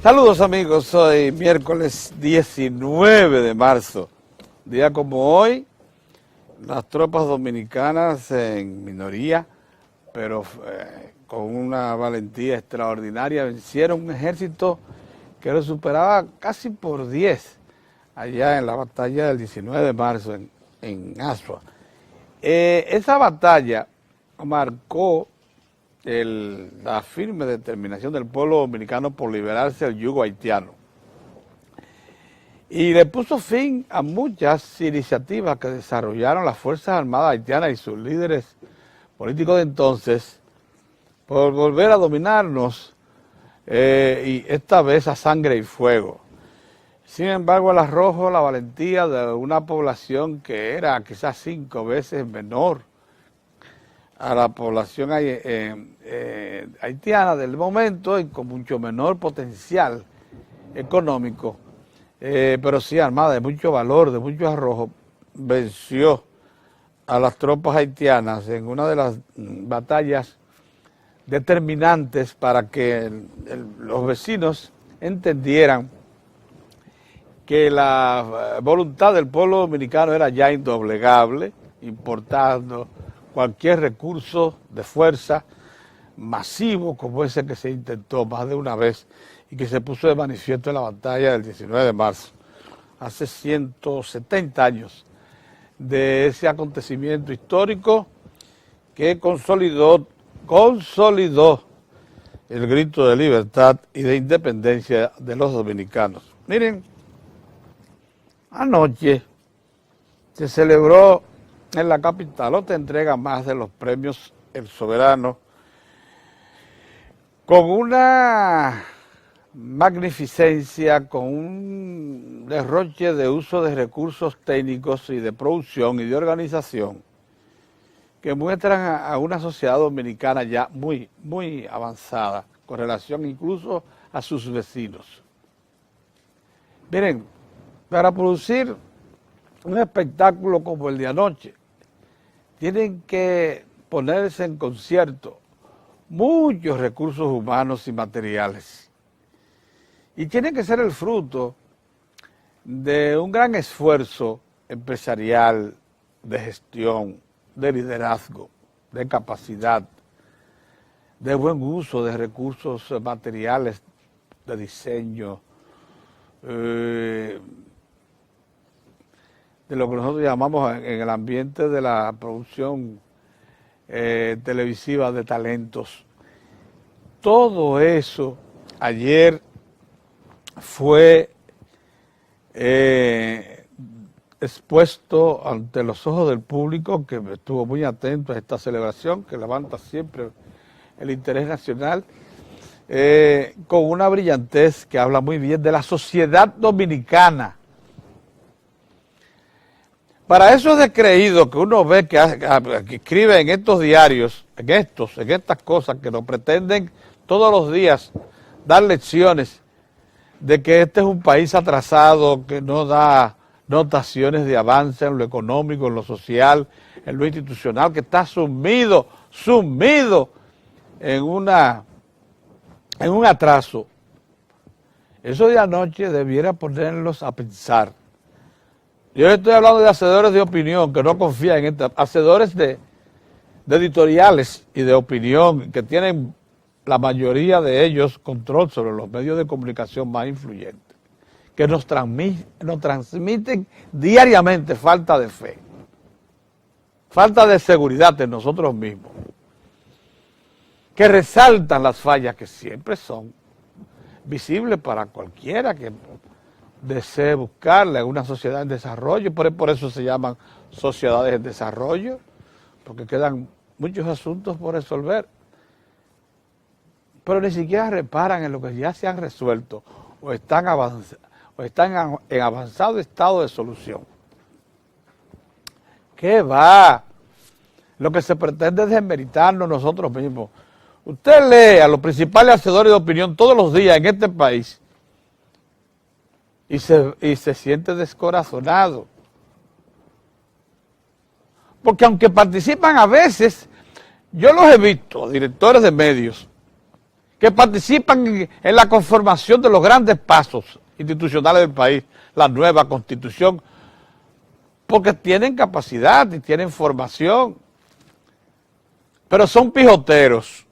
Saludos amigos, hoy miércoles 19 de marzo, día como hoy, las tropas dominicanas en minoría, pero con una valentía extraordinaria, vencieron un ejército que lo superaba casi por 10 allá en la batalla del 19 de marzo en Asua. Esa batalla marcó la firme determinación del pueblo dominicano por liberarse del yugo haitiano. Y le puso fin a muchas iniciativas que desarrollaron las Fuerzas Armadas haitianas y sus líderes políticos de entonces por volver a dominarnos, y esta vez a sangre y fuego. Sin embargo, el arrojo, la valentía de una población que era quizás 5 veces menor a la población haitiana del momento y con mucho menor potencial económico, pero sí armada de mucho valor, de mucho arrojo, venció a las tropas haitianas en una de las batallas determinantes para que los vecinos entendieran que la voluntad del pueblo dominicano era ya indoblegable, importando cualquier recurso de fuerza masivo como ese que se intentó más de una vez y que se puso de manifiesto en la batalla del 19 de marzo, hace 170 años de ese acontecimiento histórico que consolidó el grito de libertad y de independencia de los dominicanos. Miren, anoche se celebró en la capital otra entrega más de los premios El Soberano, con una magnificencia, con un derroche de uso de recursos técnicos y de producción y de organización que muestran a una sociedad dominicana ya muy, muy avanzada, con relación incluso a sus vecinos. Miren, para producir un espectáculo como el de anoche, tienen que ponerse en concierto muchos recursos humanos y materiales. Y tiene que ser el fruto de un gran esfuerzo empresarial, de gestión, de liderazgo, de capacidad, de buen uso de recursos materiales, de diseño, de lo que nosotros llamamos en el ambiente de la producción televisiva de talentos. Todo eso ayer fue expuesto ante los ojos del público, que estuvo muy atento a esta celebración que levanta siempre el interés nacional, con una brillantez que habla muy bien de la sociedad dominicana. Para esos descreídos que uno ve que escriben en estos diarios, en estas cosas que nos pretenden todos los días dar lecciones de que este es un país atrasado, que no da notaciones de avance en lo económico, en lo social, en lo institucional, que está sumido en un atraso. Eso de anoche debiera ponerlos a pensar. Yo estoy hablando de hacedores de opinión que no confían en esto, hacedores de editoriales y de opinión que tienen la mayoría de ellos control sobre los medios de comunicación más influyentes, que nos transmiten diariamente falta de fe, falta de seguridad en nosotros mismos, que resaltan las fallas que siempre son visibles para cualquiera que desee buscarla en una sociedad en desarrollo. Por eso se llaman sociedades en desarrollo, porque quedan muchos asuntos por resolver, pero ni siquiera reparan en lo que ya se han resuelto o están en avanzado estado de solución. ¿Qué va? Lo que se pretende es desmeritarnos nosotros mismos. Usted lee a los principales hacedores de opinión todos los días en este país y se siente descorazonado. Porque aunque participan a veces, yo los he visto, directores de medios, que participan en la conformación de los grandes pasos institucionales del país, la nueva Constitución, porque tienen capacidad y tienen formación, pero son pijoteros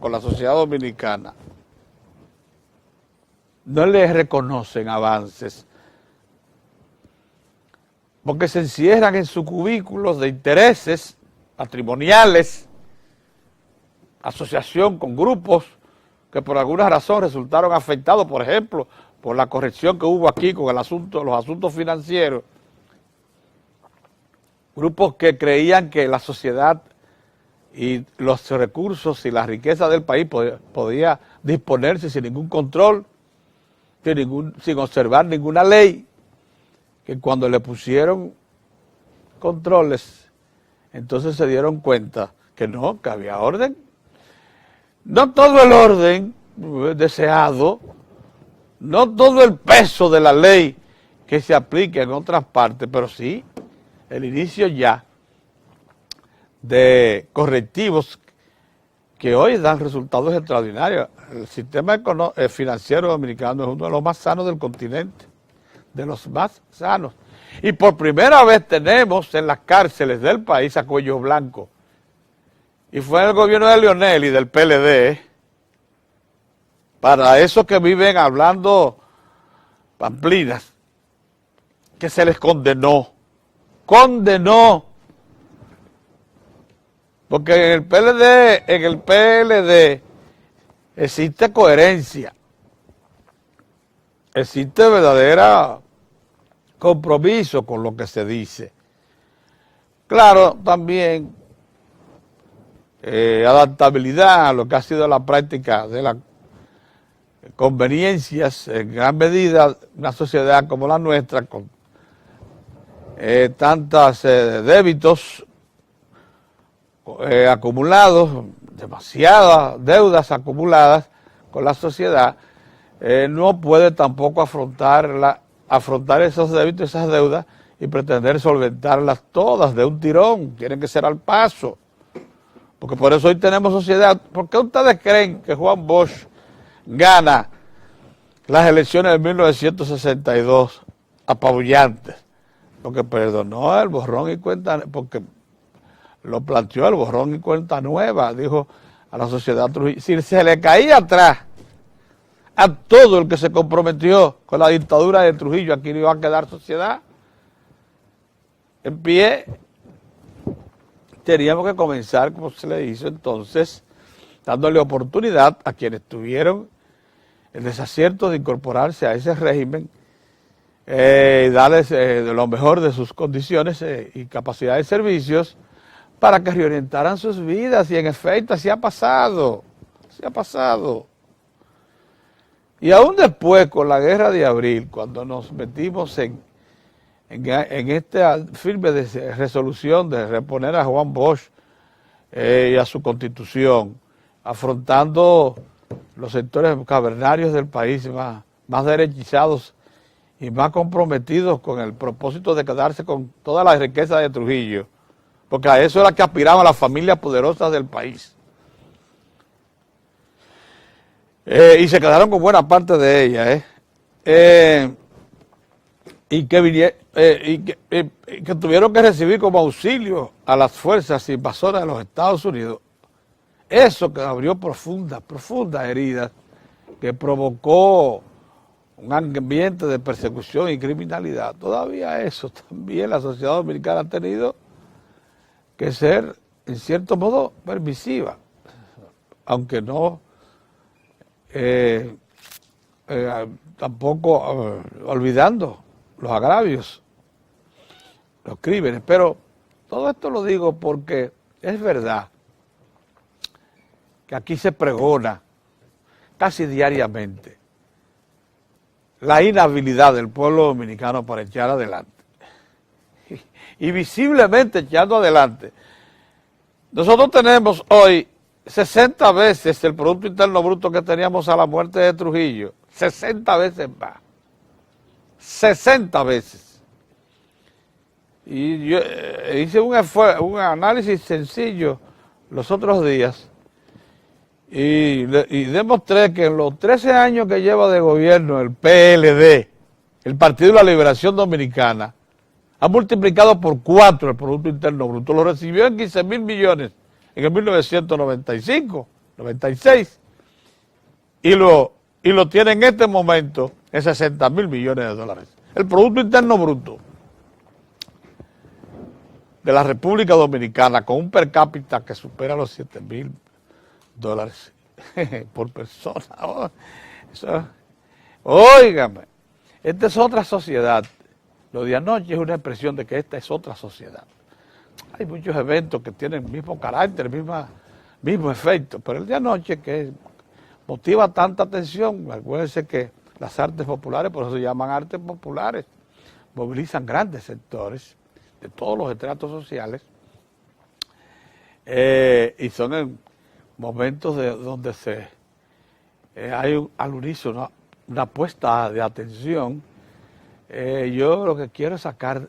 con la sociedad dominicana. No les reconocen avances, porque se encierran en sus cubículos de intereses patrimoniales, asociación con grupos que por alguna razón resultaron afectados, por ejemplo, por la corrección que hubo aquí con los asuntos financieros. Grupos que creían que la sociedad y los recursos y la riqueza del país podía disponerse sin ningún control, sin observar ninguna ley, que cuando le pusieron controles, entonces se dieron cuenta que no, que había orden. No todo el orden deseado, no todo el peso de la ley que se aplica en otras partes, pero sí el inicio ya de correctivos que hoy dan resultados extraordinarios. El sistema financiero dominicano es uno de los más sanos del continente, de los más sanos. Y por primera vez tenemos en las cárceles del país a cuello blanco. Y fue en el gobierno de Leonel y del PLD, para esos que viven hablando pamplinas, que se les condenó, porque en el PLD existe coherencia, existe verdadera compromiso con lo que se dice. Claro, también adaptabilidad a lo que ha sido la práctica de las conveniencias, en gran medida una sociedad como la nuestra, con tantos débitos acumulados, demasiadas deudas acumuladas con la sociedad, no puede tampoco afrontar esos débitos, esas deudas, y pretender solventarlas todas de un tirón. Tienen que ser al paso. Porque por eso hoy tenemos sociedad. ¿Por qué ustedes creen que Juan Bosch gana las elecciones de 1962 apabullantes? Porque perdonó el borrón y cuenta, porque lo planteó el borrón y cuenta nueva, dijo a la sociedad Trujillo. Si se le caía atrás a todo el que se comprometió con la dictadura de Trujillo, aquí no iba a quedar sociedad en pie. Teníamos que comenzar, como se le hizo entonces, dándole oportunidad a quienes tuvieron el desacierto de incorporarse a ese régimen, darles lo mejor de sus condiciones y capacidad de servicios para que reorientaran sus vidas, y en efecto así ha pasado, Y aún después, con la guerra de abril, cuando nos metimos en esta firme resolución de reponer a Juan Bosch y a su constitución, afrontando los sectores cavernarios del país más derechizados y más comprometidos con el propósito de quedarse con toda la riqueza de Trujillo, porque a eso era que aspiraban las familias poderosas del país. Y se quedaron con buena parte de ellas, y que tuvieron que recibir como auxilio a las fuerzas invasoras de los Estados Unidos. Eso que abrió profundas heridas, que provocó un ambiente de persecución y criminalidad. Todavía eso también la sociedad dominicana ha tenido que ser, en cierto modo, permisiva, aunque no tampoco olvidando los agravios, los crímenes. Pero todo esto lo digo porque es verdad que aquí se pregona casi diariamente la inhabilidad del pueblo dominicano para echar adelante. Y visiblemente echando adelante. Nosotros tenemos hoy 60 veces el Producto Interno Bruto que teníamos a la muerte de Trujillo. 60 veces más. 60 veces. Y yo hice un análisis sencillo los otros días y demostré que en los 13 años que lleva de gobierno el PLD, el Partido de la Liberación Dominicana, ha multiplicado por 4 el Producto Interno Bruto. Lo recibió en 15.000 millones en el 1995, 96, y lo tiene en este momento en 60.000 millones de dólares. El Producto Interno Bruto de la República Dominicana, con un per cápita que supera los 7.000 dólares por persona. Oh, óigame, esta es otra sociedad. Lo de anoche es una expresión de que esta es otra sociedad. Hay muchos eventos que tienen el mismo carácter, mismo efecto, pero el de anoche que motiva tanta atención, acuérdense que las artes populares, por eso se llaman artes populares, movilizan grandes sectores de todos los estratos sociales, y son en momentos donde hay al unísono una puesta de atención. Yo lo que quiero es sacar,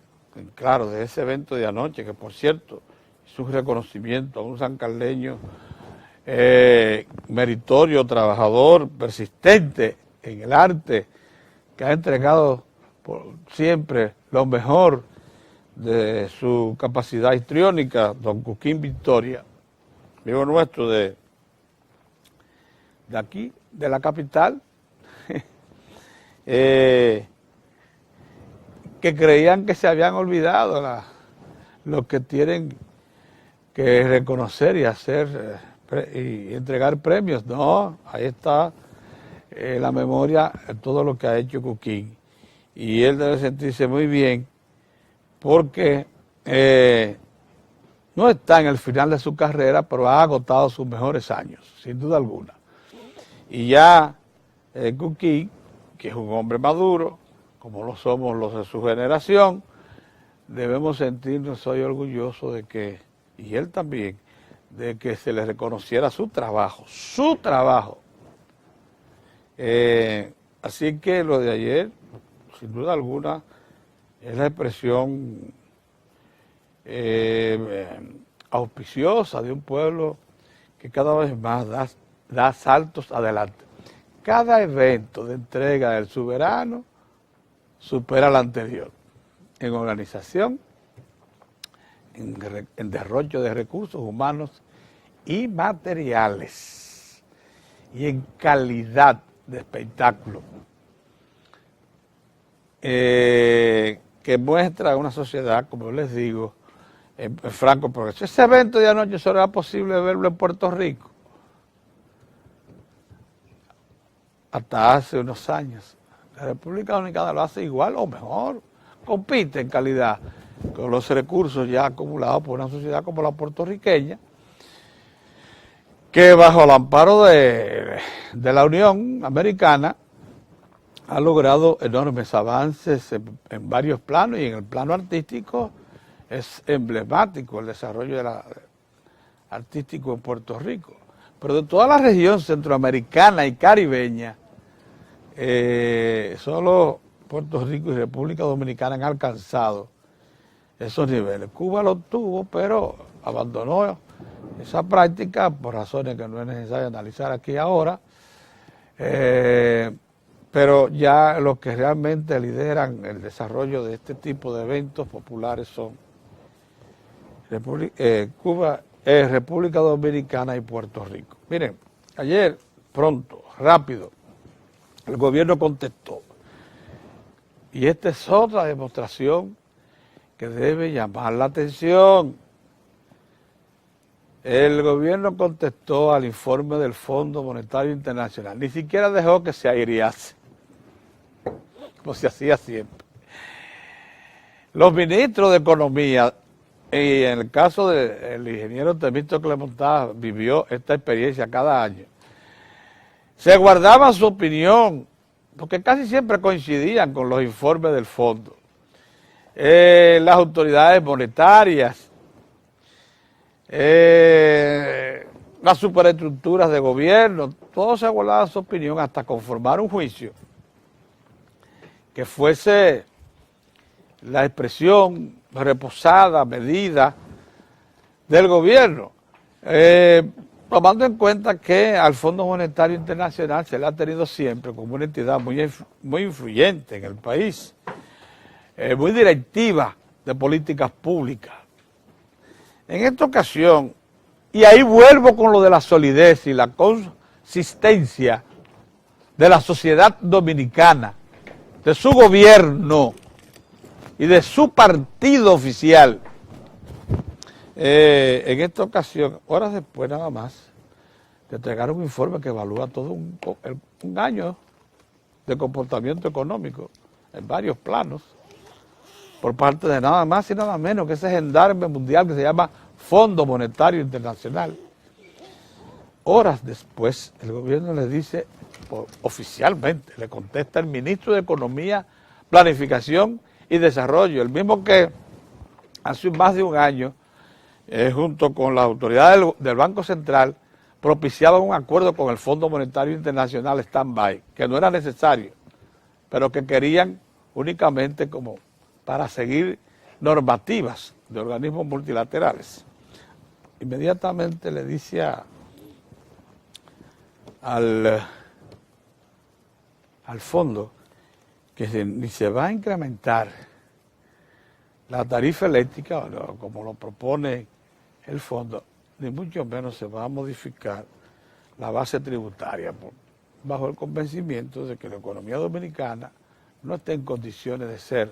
claro, de ese evento de anoche, que por cierto es un reconocimiento a un sancarleño meritorio, trabajador, persistente en el arte, que ha entregado siempre lo mejor de su capacidad histriónica, don Cuquín Victoria, amigo nuestro de aquí, de la capital, que creían que se habían olvidado los que tienen que reconocer y hacer y entregar premios. No, ahí está la memoria de todo lo que ha hecho Cuquín. Y él debe sentirse muy bien porque no está en el final de su carrera, pero ha agotado sus mejores años, sin duda alguna. Y ya Cuquín, que es un hombre maduro, como lo somos los de su generación, debemos sentirnos hoy orgullosos de que, y él también, de que se le reconociera su trabajo, su trabajo. Así que lo de ayer, sin duda alguna, es la expresión auspiciosa de un pueblo que cada vez más da saltos adelante. Cada evento de entrega del soberano supera al anterior, en organización, en derrocho de recursos humanos y materiales, y en calidad de espectáculo, que muestra una sociedad, como les digo, en franco progreso. Ese evento de anoche solo era posible verlo en Puerto Rico hasta hace unos años. La República Dominicana lo hace igual o mejor, compite en calidad con los recursos ya acumulados por una sociedad como la puertorriqueña, que bajo el amparo de la Unión Americana ha logrado enormes avances en varios planos, y en el plano artístico es emblemático el desarrollo artístico en Puerto Rico. Pero de toda la región centroamericana y caribeña, solo Puerto Rico y República Dominicana han alcanzado esos niveles. Cuba lo tuvo, pero abandonó esa práctica por razones que no es necesario analizar aquí ahora. Pero ya los que realmente lideran el desarrollo de este tipo de eventos populares son Cuba, República Dominicana y Puerto Rico. Miren, ayer, pronto, rápido, el gobierno contestó. Y esta es otra demostración que debe llamar la atención. El gobierno contestó al informe del Fondo Monetario Internacional. Ni siquiera dejó que se airease, como se hacía siempre. Los ministros de Economía, y en el caso del ingeniero Temístocles Montá, vivió esta experiencia cada año, se guardaban su opinión, porque casi siempre coincidían con los informes del fondo. Las autoridades monetarias, las superestructuras de gobierno, todos se guardaban su opinión hasta conformar un juicio que fuese la expresión reposada, medida del gobierno. tomando en cuenta que al Fondo Monetario Internacional se le ha tenido siempre como una entidad muy influyente en el país, muy directiva de políticas públicas. En esta ocasión, y ahí vuelvo con lo de la solidez y la consistencia de la sociedad dominicana, de su gobierno y de su partido oficial. En esta ocasión, horas después nada más, de entregar un informe que evalúa todo un año de comportamiento económico en varios planos, por parte de nada más y nada menos que ese gendarme mundial que se llama Fondo Monetario Internacional. Horas después, el gobierno le dice, oficialmente, le contesta el ministro de Economía, Planificación y Desarrollo, el mismo que hace más de un año, junto con las autoridades del Banco Central, propiciaban un acuerdo con el Fondo Monetario Internacional stand-by, que no era necesario, pero que querían únicamente como para seguir normativas de organismos multilaterales. Inmediatamente le dice al fondo que ni se va a incrementar la tarifa eléctrica, como lo propone el fondo, ni mucho menos se va a modificar la base tributaria, bajo el convencimiento de que la economía dominicana no está en condiciones de ser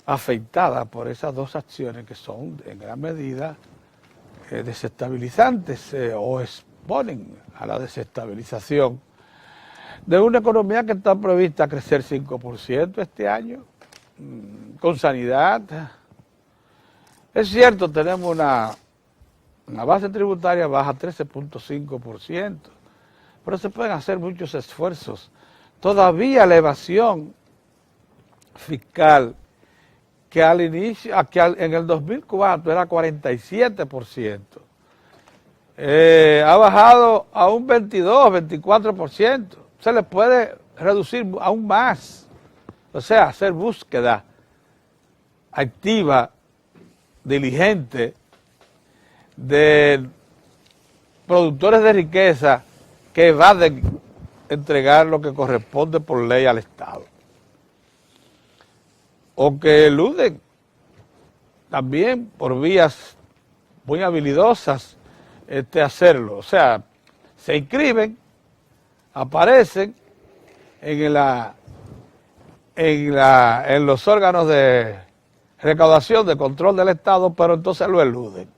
afectada por esas dos acciones que son en gran medida desestabilizantes o exponen a la desestabilización de una economía que está prevista a crecer 5% este año, con sanidad. Es cierto, tenemos una base tributaria baja 13.5%, pero se pueden hacer muchos esfuerzos. Todavía la evasión fiscal, que al inicio, en el 2004 era 47%, ha bajado a un 22, 24%. Se le puede reducir aún más. O sea, hacer búsqueda activa, diligente, de productores de riqueza que van a entregar lo que corresponde por ley al Estado. O que eluden también por vías muy habilidosas hacerlo. O sea, se inscriben, aparecen en los órganos de recaudación, de control del Estado, pero entonces lo eluden.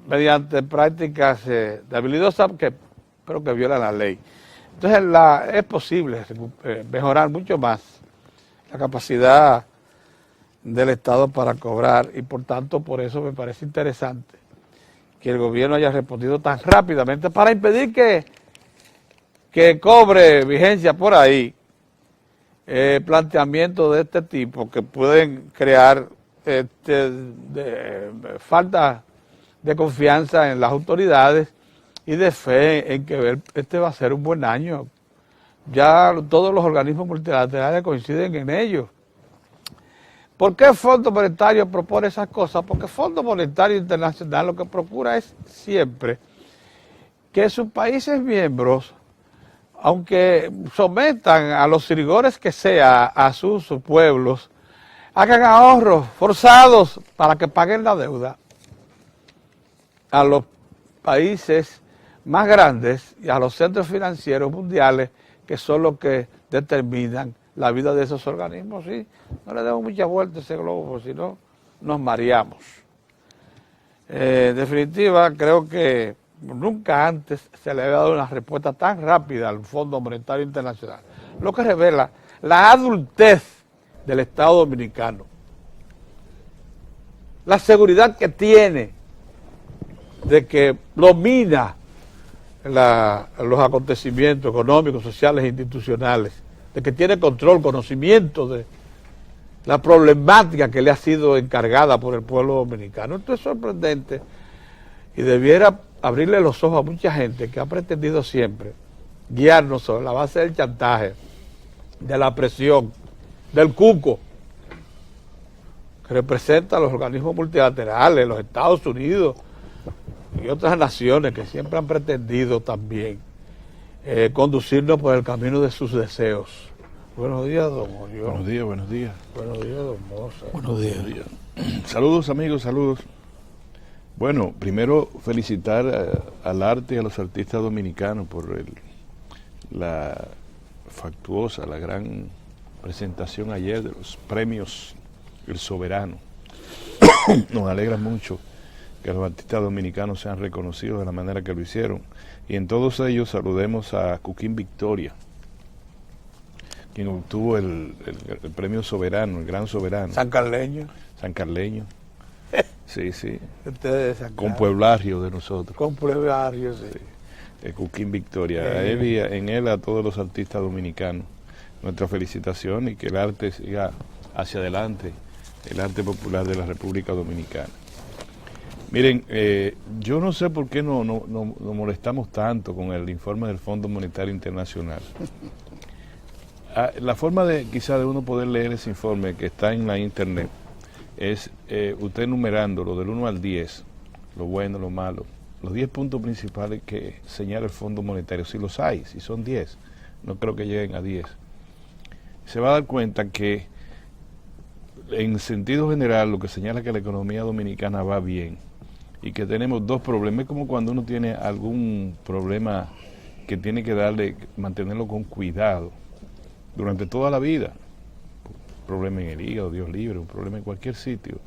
Mediante prácticas de habilidosas pero que violan la ley. Entonces es posible mejorar mucho más la capacidad del Estado para cobrar y por tanto por eso me parece interesante que el gobierno haya respondido tan rápidamente para impedir que cobre vigencia por ahí planteamientos de este tipo que pueden crear falta de confianza en las autoridades y de fe en que este va a ser un buen año. Ya todos los organismos multilaterales coinciden en ello. ¿Por qué el Fondo Monetario propone esas cosas? Porque el Fondo Monetario Internacional lo que procura es siempre que sus países miembros, aunque sometan a los rigores que sea a sus pueblos, hagan ahorros forzados para que paguen la deuda a los países más grandes y a los centros financieros mundiales que son los que determinan la vida de esos organismos. ¿Sí? No le demos mucha vuelta a ese globo, si no nos mareamos. En definitiva, creo que nunca antes se le había dado una respuesta tan rápida al Fondo Monetario Internacional, lo que revela la adultez del Estado Dominicano, la seguridad que tiene de que domina los acontecimientos económicos, sociales e institucionales, de que tiene control, conocimiento de la problemática que le ha sido encargada por el pueblo dominicano. Esto es sorprendente y debiera abrirle los ojos a mucha gente que ha pretendido siempre guiarnos sobre la base del chantaje, de la presión, del cuco, que representa a los organismos multilaterales, los Estados Unidos y otras naciones que siempre han pretendido también conducirnos por el camino de sus deseos. Buenos días, don Orión. Buenos días, buenos días. Buenos días, don Moza. Buenos días. Saludos, amigos, saludos. Bueno, primero felicitar al arte y a los artistas dominicanos por la factuosa, la gran presentación ayer de los premios El Soberano. Nos alegra mucho que los artistas dominicanos sean reconocidos de la manera que lo hicieron. Y en todos ellos saludemos a Cuquín Victoria, quien obtuvo el premio Soberano, el Gran Soberano. San Carleño. San Carleño. Sí, sí. Ustedes de San Carlos. Con pueblario de nosotros. Con pueblario, sí. Cuquín Victoria. A él y en él a todos los artistas dominicanos. Nuestra felicitación y que el arte siga hacia adelante, el arte popular de la República Dominicana. Miren, yo no sé por qué no molestamos tanto con el informe del Fondo Monetario Internacional. La forma de quizá de uno poder leer ese informe que está en la internet es usted enumerándolo del 1 al 10, lo bueno, lo malo, los 10 puntos principales que señala el Fondo Monetario, si los hay, si son 10, no creo que lleguen a 10. Se va a dar cuenta que en sentido general lo que señala que la economía dominicana va bien y que tenemos dos problemas, es como cuando uno tiene algún problema que tiene que mantenerlo con cuidado durante toda la vida. Un problema en el hígado, Dios libre, un problema en cualquier sitio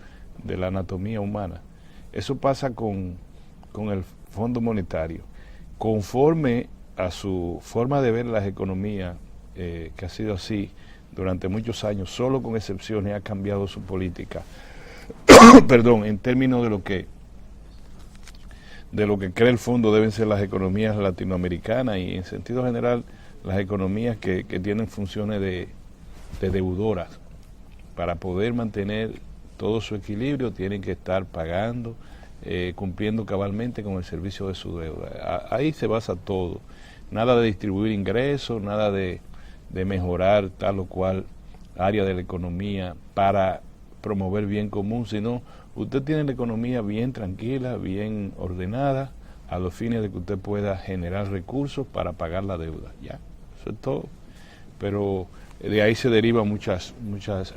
de la anatomía humana. Eso pasa con el Fondo Monetario. Conforme a su forma de ver las economías, que ha sido así durante muchos años, solo con excepciones ha cambiado su política. Perdón, en términos de lo que cree el fondo deben ser las economías latinoamericanas y en sentido general las economías que tienen funciones de deudoras. Para poder mantener todo su equilibrio tienen que estar pagando, cumpliendo cabalmente con el servicio de su deuda. Ahí se basa todo. Nada de distribuir ingresos, nada de mejorar tal o cual área de la economía para promover bien común, sino usted tiene la economía bien tranquila, bien ordenada, a los fines de que usted pueda generar recursos para pagar la deuda. Ya, eso es todo. Pero de ahí se derivan muchas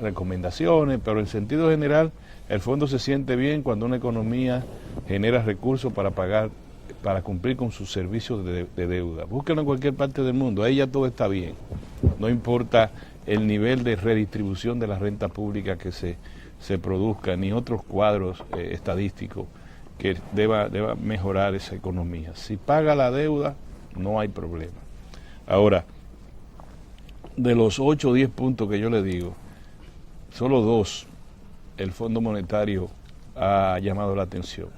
recomendaciones, pero en sentido general el fondo se siente bien cuando una economía genera recursos para cumplir con sus servicios de deuda. Búsquenlo en cualquier parte del mundo, ahí ya todo está bien. No importa el nivel de redistribución de la renta pública que se produzca, ni otros cuadros estadísticos que deba mejorar esa economía. Si paga la deuda, no hay problema. Ahora, de los 8 o 10 puntos que yo le digo, solo 2 el Fondo Monetario ha llamado la atención.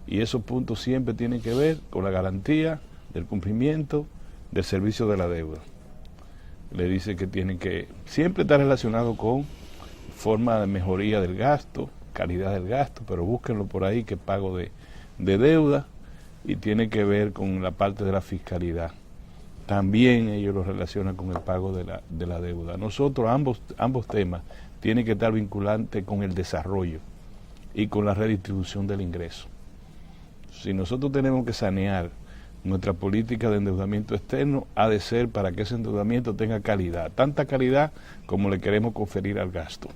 Y esos puntos siempre tienen que ver con la garantía del cumplimiento del servicio de la deuda. Le dice que tienen que siempre estar relacionado con forma de mejoría del gasto, calidad del gasto, pero búsquenlo por ahí que pago de deuda y tiene que ver con la parte de la fiscalidad. También ellos lo relacionan con el pago de la deuda. Nosotros ambos temas tienen que estar vinculantes con el desarrollo y con la redistribución del ingreso. Si nosotros tenemos que sanear nuestra política de endeudamiento externo, ha de ser para que ese endeudamiento tenga calidad, tanta calidad como le queremos conferir al gasto.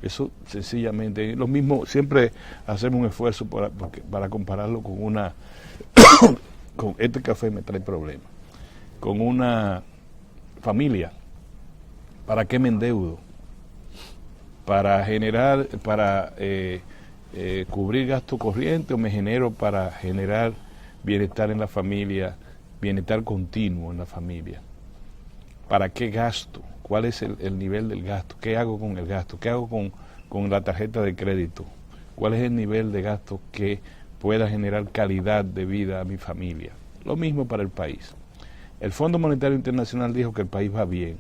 Eso sencillamente, lo mismo, siempre hacemos un esfuerzo para compararlo con una, con este café me trae problemas, con una familia. ¿Para qué me endeudo? Para generar, cubrir gasto corriente, o me genero para generar bienestar en la familia, bienestar continuo en la familia. ¿Para qué gasto? ¿Cuál es el nivel del gasto? ¿Qué hago con el gasto? ¿Qué hago con la tarjeta de crédito? ¿Cuál es el nivel de gasto que pueda generar calidad de vida a mi familia? Lo mismo para el país. El Fondo Monetario Internacional dijo que el país va bien.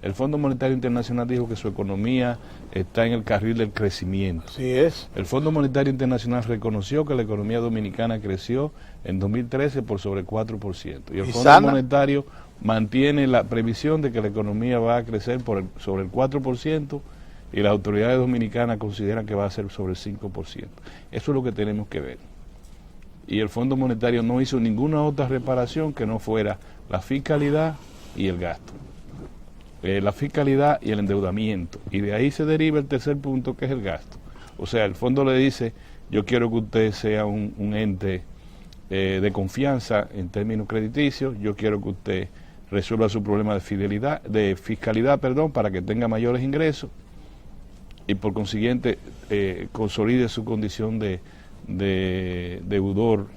El Fondo Monetario Internacional dijo que su economía está en el carril del crecimiento. Así es. El Fondo Monetario Internacional reconoció que la economía dominicana creció en 2013 por sobre 4%. Y el Fondo Monetario mantiene la previsión de que la economía va a crecer sobre el 4% y las autoridades dominicanas consideran que va a ser sobre el 5%. Eso es lo que tenemos que ver. Y el Fondo Monetario no hizo ninguna otra reparación que no fuera la fiscalidad y el gasto. La fiscalidad y el endeudamiento. Y de ahí se deriva el tercer punto, que es el gasto. O sea, el fondo le dice, yo quiero que usted sea un ente de confianza en términos crediticios, yo quiero que usted resuelva su problema de fiscalidad, para que tenga mayores ingresos y por consiguiente consolide su condición de deudor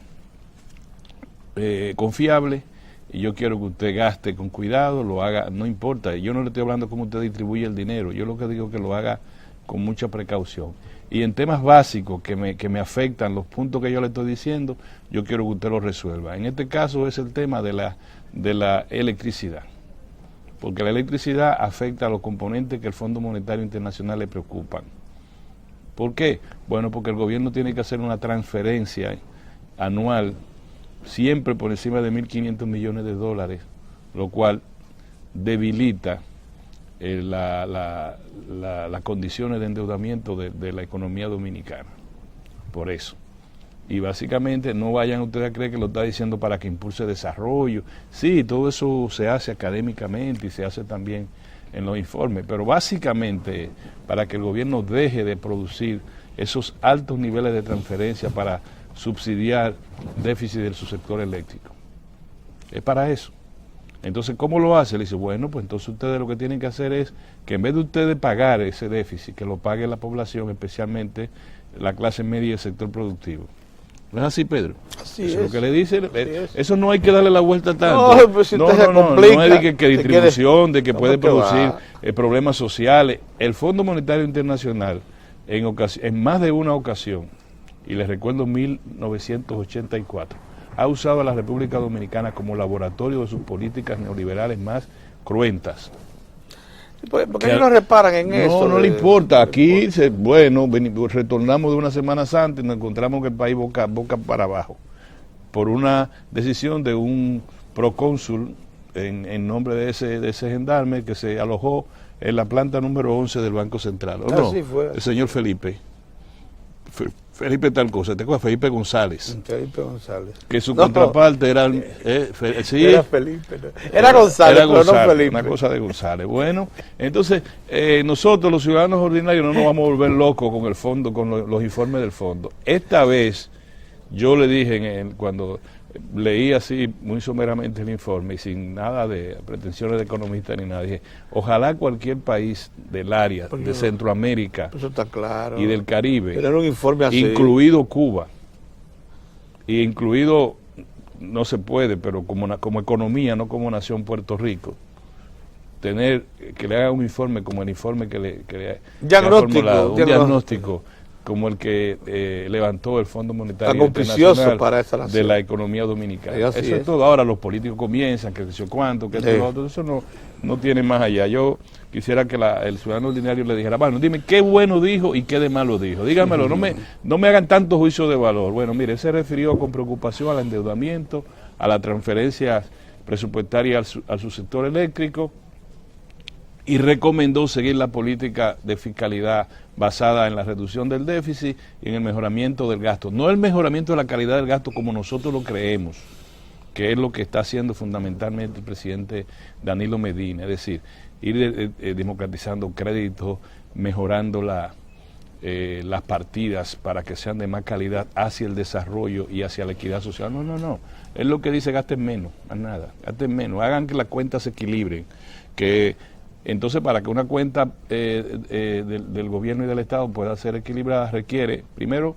confiable, y yo quiero que usted gaste con cuidado, lo haga, no importa, yo no le estoy hablando cómo usted distribuye el dinero, yo lo que digo es que lo haga con mucha precaución. Y en temas básicos que me afectan, los puntos que yo le estoy diciendo, yo quiero que usted los resuelva. En este caso es el tema de la electricidad, porque la electricidad afecta a los componentes que el Fondo Monetario Internacional le preocupan. ¿Por qué? Bueno, porque el gobierno tiene que hacer una transferencia anual siempre por encima de 1.500 millones de dólares, lo cual debilita las condiciones de endeudamiento de la economía dominicana. Por eso. Y básicamente no vayan ustedes a creer que lo está diciendo para que impulse desarrollo. Sí, todo eso se hace académicamente y se hace también en los informes, pero básicamente para que el gobierno deje de producir esos altos niveles de transferencia para subsidiar déficit de su sector eléctrico. Es para eso. Entonces, ¿cómo lo hace? Le dice, bueno, pues entonces ustedes lo que tienen que hacer es que en vez de ustedes pagar ese déficit, que lo pague la población, especialmente la clase media y el sector productivo. ¿No es así, Pedro? Así eso es. Es lo que le dice. Eso no hay que darle la vuelta tanto. No, pues si no usted se complica, es de que distribución, de que puede producir va. Problemas sociales. El Fondo Monetario Internacional, en más de una ocasión, y les recuerdo 1984, ha usado a la República Dominicana como laboratorio de sus políticas neoliberales más cruentas. ¿Por qué no reparan en eso? No le importa. Aquí, retornamos de una Semana Santa y nos encontramos que el país boca para abajo por una decisión de un procónsul en nombre de ese gendarme que se alojó en la planta número 11 del Banco Central. ¿O no? Fue. El señor Felipe tal cosa, ¿te acuerdas? Felipe González. Felipe González. Que su contraparte era... sí, era Felipe. Era González, pero no Felipe. Una cosa de González. Bueno, entonces, nosotros los ciudadanos ordinarios no nos vamos a volver locos con el fondo, con los informes del fondo. Esta vez, yo le dije cuando leí así muy someramente el informe y sin nada de pretensiones de economista ni nada, dije, ojalá cualquier país del área de Centroamérica eso está claro. Y del Caribe, pero era un informe así, incluido Cuba, y incluido, no se puede, pero como economía, no como nación, Puerto Rico, tener que le haga un informe como el informe que le ha formulado, un diagnóstico como el que levantó el Fondo Monetario Internacional para esa de la economía dominicana. Eso es todo. Ahora los políticos comienzan, que sé yo cuánto, que esto, lo otro, eso no tiene más allá. Yo quisiera que el ciudadano ordinario le dijera, bueno, dime qué bueno dijo y qué de malo dijo. Dígamelo, no me hagan tanto juicio de valor. Bueno, mire, él se refirió con preocupación al endeudamiento, a la transferencia presupuestaria a su sector eléctrico, y recomendó seguir la política de fiscalidad basada en la reducción del déficit y en el mejoramiento del gasto. No el mejoramiento de la calidad del gasto como nosotros lo creemos, que es lo que está haciendo fundamentalmente el presidente Danilo Medina, es decir, ir democratizando créditos, mejorando las partidas para que sean de más calidad hacia el desarrollo y hacia la equidad social. No. Es lo que dice, gasten menos, más nada, gasten menos, hagan que las cuentas se equilibren, que entonces para que una cuenta del gobierno y del Estado pueda ser equilibrada requiere, primero,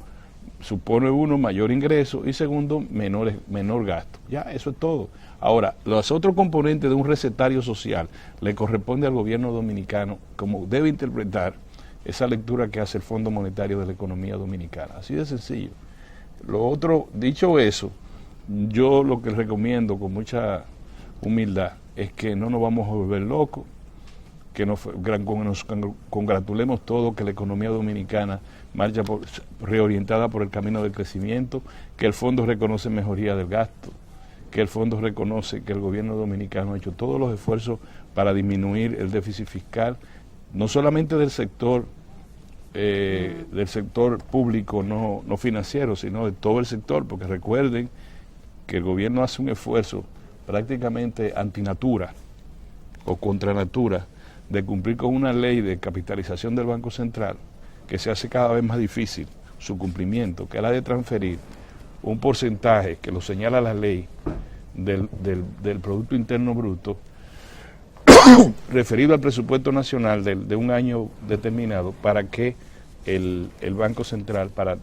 supone uno, mayor ingreso y segundo, menor gasto. Ya, eso es todo. Ahora, los otros componentes de un recetario social le corresponde al gobierno dominicano, como debe interpretar esa lectura que hace el Fondo Monetario de la Economía Dominicana. Así de sencillo. Lo otro, dicho eso, yo lo que recomiendo con mucha humildad es que no nos vamos a volver locos, que nos congratulemos todos que la economía dominicana marcha reorientada por el camino del crecimiento, que el fondo reconoce mejoría del gasto, que el fondo reconoce que el gobierno dominicano ha hecho todos los esfuerzos para disminuir el déficit fiscal no solamente del sector público no financiero, sino de todo el sector, porque recuerden que el gobierno hace un esfuerzo prácticamente antinatura o contra natura de cumplir con una ley de capitalización del Banco Central que se hace cada vez más difícil su cumplimiento, que es la de transferir un porcentaje que lo señala la ley del Producto Interno Bruto referido al presupuesto nacional de un año determinado para que el Banco Central, para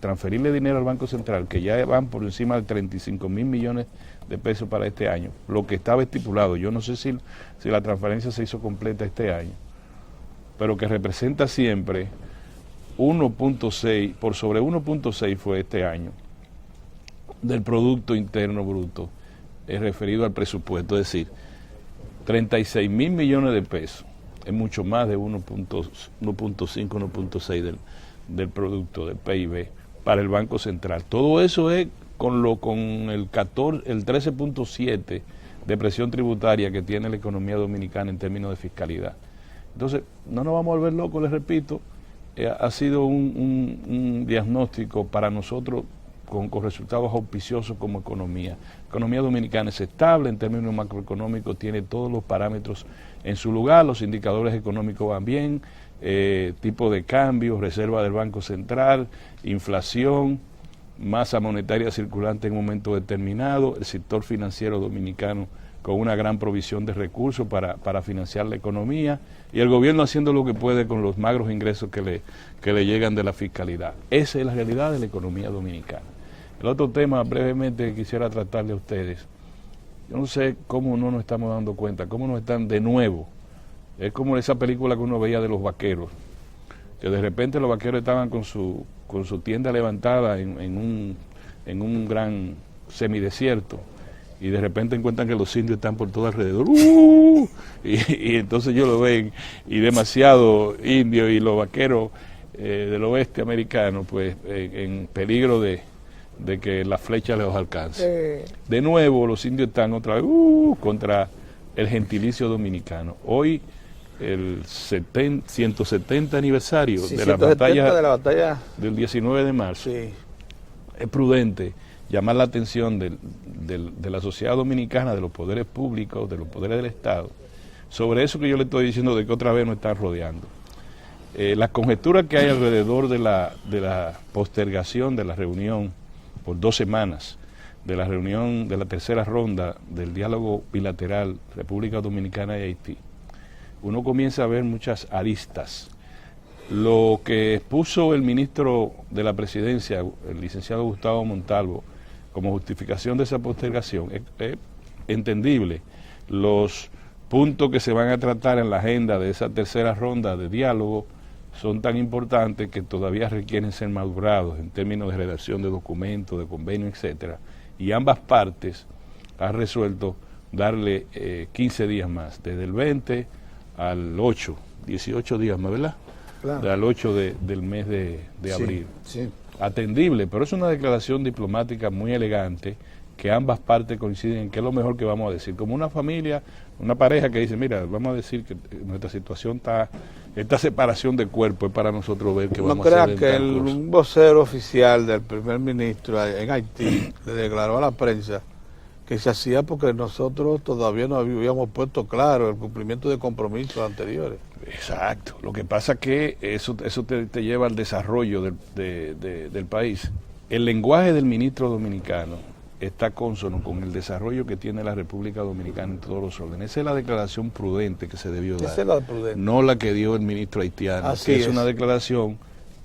transferirle dinero al Banco Central, que ya van por encima de 35.000 millones de pesos para este año, lo que estaba estipulado, yo no sé si la transferencia se hizo completa este año, pero que representa siempre 1.6, por sobre 1.6 fue este año, del Producto Interno Bruto, referido al presupuesto, es decir, 36.000 millones de pesos, es mucho más de 1.5, 1.6 del producto, del PIB, para el Banco Central. Todo eso es con el 13.7 de presión tributaria que tiene la economía dominicana en términos de fiscalidad. Entonces, no nos vamos a volver locos, les repito, ha sido un diagnóstico para nosotros con resultados auspiciosos como economía. La economía dominicana es estable en términos macroeconómicos, tiene todos los parámetros en su lugar, los indicadores económicos van bien, tipo de cambio, reserva del Banco Central, inflación, masa monetaria circulante en un momento determinado, el sector financiero dominicano con una gran provisión de recursos para financiar la economía y el gobierno haciendo lo que puede con los magros ingresos que le llegan de la fiscalidad. Esa es la realidad de la economía dominicana. El otro tema brevemente que quisiera tratarle a ustedes, yo no sé cómo no nos estamos dando cuenta, cómo nos están de nuevo, es como esa película que uno veía de los vaqueros, que de repente los vaqueros estaban con su tienda levantada en un gran semidesierto, y de repente encuentran que los indios están por todo alrededor, y entonces ellos lo ven, y demasiado indios y los vaqueros del oeste americano, pues en peligro de que la flecha les alcance. De nuevo los indios están otra vez contra el gentilicio dominicano. Hoy el 170 aniversario de la batalla del 19 de marzo, sí. Es prudente llamar la atención de la sociedad dominicana, de los poderes públicos, de los poderes del Estado, sobre eso que yo le estoy diciendo de que otra vez nos están rodeando. Las conjeturas que hay alrededor de la postergación de la reunión por 2 semanas, de la reunión de la tercera ronda del diálogo bilateral República Dominicana y Haití, uno comienza a ver muchas aristas. Lo que expuso el ministro de la Presidencia, el licenciado Gustavo Montalvo, como justificación de esa postergación, es entendible. Los puntos que se van a tratar en la agenda de esa tercera ronda de diálogo son tan importantes que todavía requieren ser madurados en términos de redacción de documentos, de convenios, etcétera. Y ambas partes han resuelto darle 15 días más, desde el 20 al 8, 18 días más, ¿verdad? Claro. Al 8 del mes de abril. Sí. Atendible, pero es una declaración diplomática muy elegante que ambas partes coinciden en que es lo mejor que vamos a decir. Como una familia, una pareja que dice, mira, vamos a decir que nuestra situación está, esta separación de cuerpo es para nosotros ver qué vamos a hacer. No creas que un vocero oficial del primer ministro en Haití le declaró a la prensa que se hacía porque nosotros todavía no habíamos puesto claro el cumplimiento de compromisos anteriores. Exacto. Lo que pasa es que eso te lleva al desarrollo del país. El lenguaje del ministro dominicano está consono con el desarrollo que tiene la República Dominicana en todos los órdenes. Esa es la declaración prudente que se debió dar. Esa es la prudente. No la que dio el ministro haitiano. Así es una declaración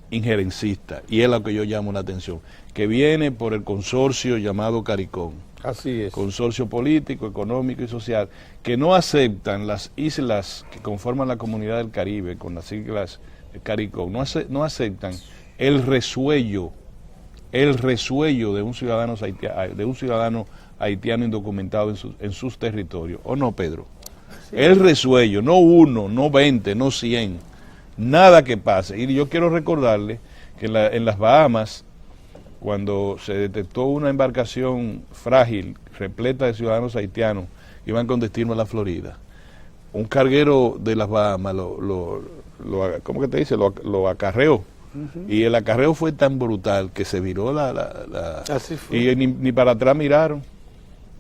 injerencista, y es la que yo llamo la atención, que viene por el consorcio llamado CARICOM. Así es. Consorcio político, económico y social, que no aceptan las islas que conforman la Comunidad del Caribe, con las siglas CARICOM, no aceptan el resuello de un ciudadano haitiano indocumentado en sus territorios. ¿O no, Pedro? Sí. El resuello, no 1, no 20, no 100, nada que pase. Y yo quiero recordarle que en las Bahamas, cuando se detectó una embarcación frágil, repleta de ciudadanos haitianos, iban con destino a la Florida, un carguero de las Bahamas ¿cómo que te dice? Lo acarreó. Y el acarreo fue tan brutal que se viró Así fue. y ni para atrás miraron.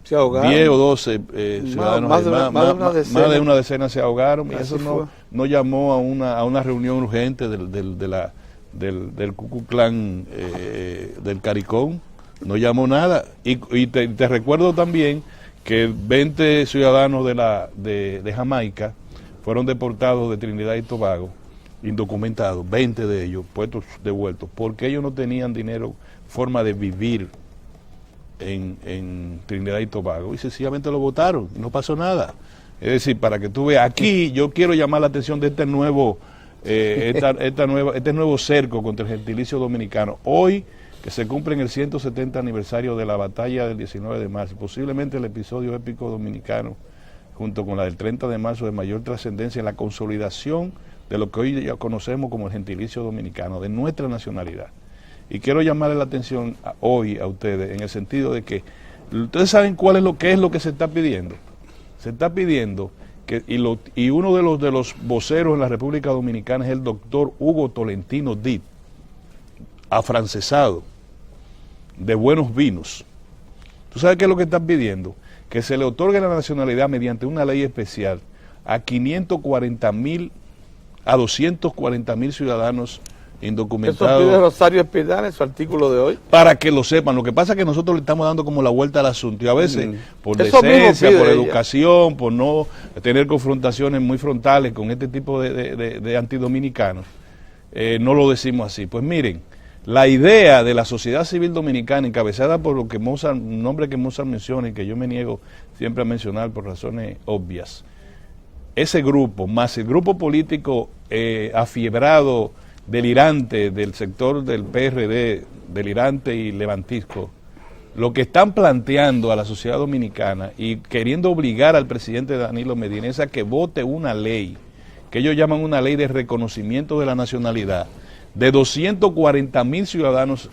Se ahogaron. 10 o 12 ciudadanos, más de una decena se ahogaron. Y eso no llamó a una reunión urgente del Ku Klux Klan del CARICOM. No llamó nada. Y te recuerdo también que 20 ciudadanos de Jamaica fueron deportados de Trinidad y Tobago, indocumentados, 20 de ellos puestos devueltos, porque ellos no tenían dinero, forma de vivir en Trinidad y Tobago, y sencillamente lo votaron, y no pasó nada. Es decir, para que tú veas, aquí yo quiero llamar la atención de este nuevo cerco contra el gentilicio dominicano. Hoy, que se cumple en el 170 aniversario de la batalla del 19 de marzo, posiblemente el episodio épico dominicano, junto con la del 30 de marzo, de mayor trascendencia en la consolidación de lo que hoy ya conocemos como el gentilicio dominicano, de nuestra nacionalidad. Y quiero llamarle la atención hoy a ustedes en el sentido de que ustedes saben cuál es lo que se está pidiendo. Se está pidiendo que, y uno de los voceros en la República Dominicana es el doctor Hugo Tolentino Dit, afrancesado, de buenos vinos. ¿Tú sabes qué es lo que están pidiendo? Que se le otorgue la nacionalidad mediante una ley especial a 240,000 ciudadanos indocumentados. Eso pide Rosario Espinal en su artículo de hoy. Para que lo sepan. Lo que pasa es que nosotros le estamos dando como la vuelta al asunto, y a veces por decencia, por educación, por no tener confrontaciones muy frontales con este tipo de antidominicanos, no lo decimos así. Pues miren, la idea de la sociedad civil dominicana, encabezada por lo que Mozart, un nombre que Mozart menciona y que yo me niego siempre a mencionar por razones obvias, ese grupo, más el grupo político afiebrado, delirante del sector del PRD, delirante y levantisco, lo que están planteando a la sociedad dominicana y queriendo obligar al presidente Danilo Medina es a que vote una ley, que ellos llaman una ley de reconocimiento de la nacionalidad, de 240,000 ciudadanos,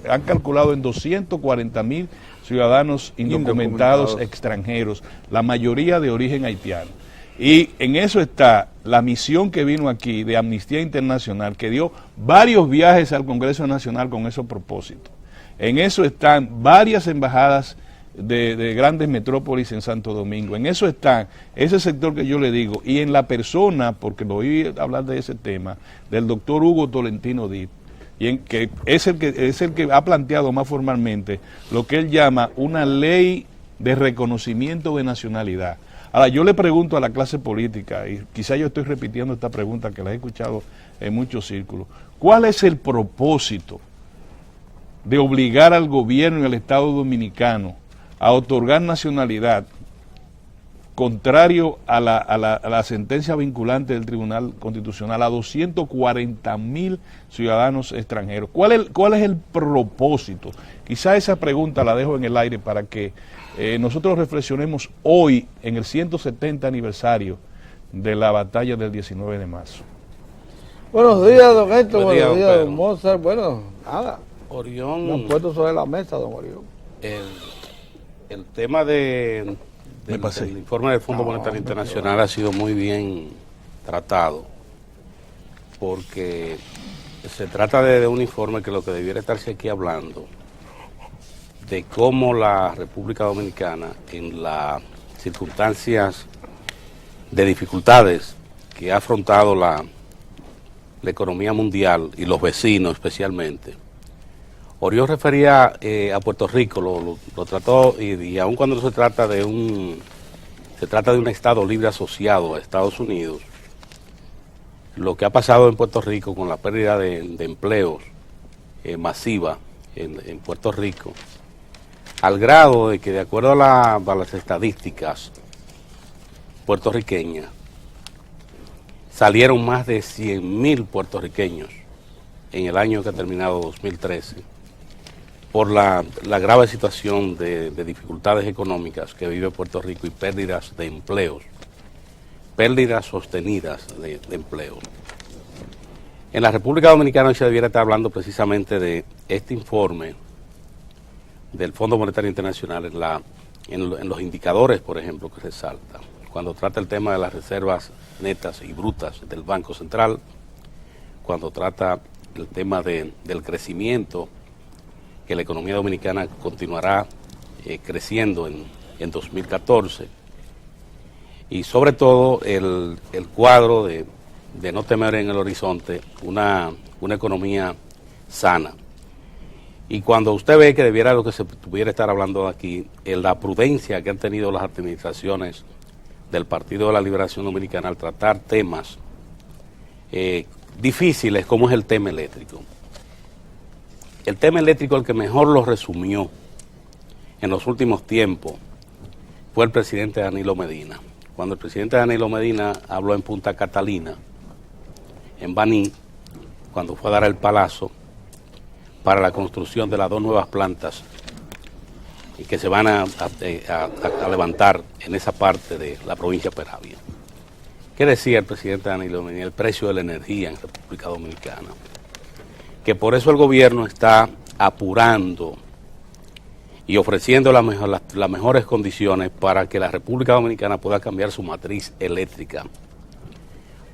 han calculado en 240,000 ciudadanos indocumentados extranjeros, la mayoría de origen haitiano. Y en eso está la misión que vino aquí de Amnistía Internacional, que dio varios viajes al Congreso Nacional con esos propósitos. En eso están varias embajadas de grandes metrópolis en Santo Domingo. En eso está ese sector que yo le digo, y en la persona, porque lo oí hablar de ese tema, del doctor Hugo Tolentino Dit, que es el que ha planteado más formalmente lo que él llama una ley de reconocimiento de nacionalidad. Ahora, yo le pregunto a la clase política, y quizá yo estoy repitiendo esta pregunta que la he escuchado en muchos círculos, ¿cuál es el propósito de obligar al gobierno en el Estado Dominicano a otorgar nacionalidad contrario a la sentencia vinculante del Tribunal Constitucional a 240,000 ciudadanos extranjeros? ¿Cuál es el propósito? Quizá esa pregunta la dejo en el aire para que nosotros reflexionemos hoy en el 170 aniversario de la batalla del 19 de marzo. Buenos días, don Héctor. Buenos días, don Mozart. Bueno, nada. Orión. Lo han puesto sobre la mesa, don Orión. El tema del informe del Fondo Monetario Internacional ha sido muy bien tratado, porque se trata de un informe que lo que debiera estarse aquí hablando de cómo la República Dominicana, en las circunstancias de dificultades que ha afrontado la economía mundial y los vecinos especialmente. Orión refería a Puerto Rico, lo trató, y aun cuando se trata de un Estado libre asociado a Estados Unidos, lo que ha pasado en Puerto Rico con la pérdida de empleos masiva en Puerto Rico, al grado de que, de acuerdo a las estadísticas puertorriqueñas, salieron más de 100,000 puertorriqueños en el año que ha terminado 2013 por la grave situación de dificultades económicas que vive Puerto Rico y pérdidas de empleos, pérdidas sostenidas de empleos. En la República Dominicana hoy se debiera estar hablando precisamente de este informe del Fondo Monetario Internacional en los indicadores, por ejemplo, que resalta. cuando trata el tema de las reservas netas y brutas del Banco Central, cuando trata el tema del crecimiento, que la economía dominicana continuará creciendo en 2014, y sobre todo el cuadro de no temer en el horizonte una economía sana. Y cuando usted ve que debiera lo que se pudiera estar hablando aquí, en la prudencia que han tenido las administraciones del Partido de la Liberación Dominicana al tratar temas difíciles como es el tema eléctrico. El tema eléctrico, el que mejor lo resumió en los últimos tiempos, fue el presidente Danilo Medina. Cuando el presidente Danilo Medina habló en Punta Catalina, en Baní, cuando fue a dar el palazo para la construcción de las 2 nuevas plantas y que se van a levantar en esa parte de la provincia de Peravia. ¿Qué decía el presidente Danilo Medina? El precio de la energía en República Dominicana. Que por eso el gobierno está apurando y ofreciendo las mejores condiciones para que la República Dominicana pueda cambiar su matriz eléctrica.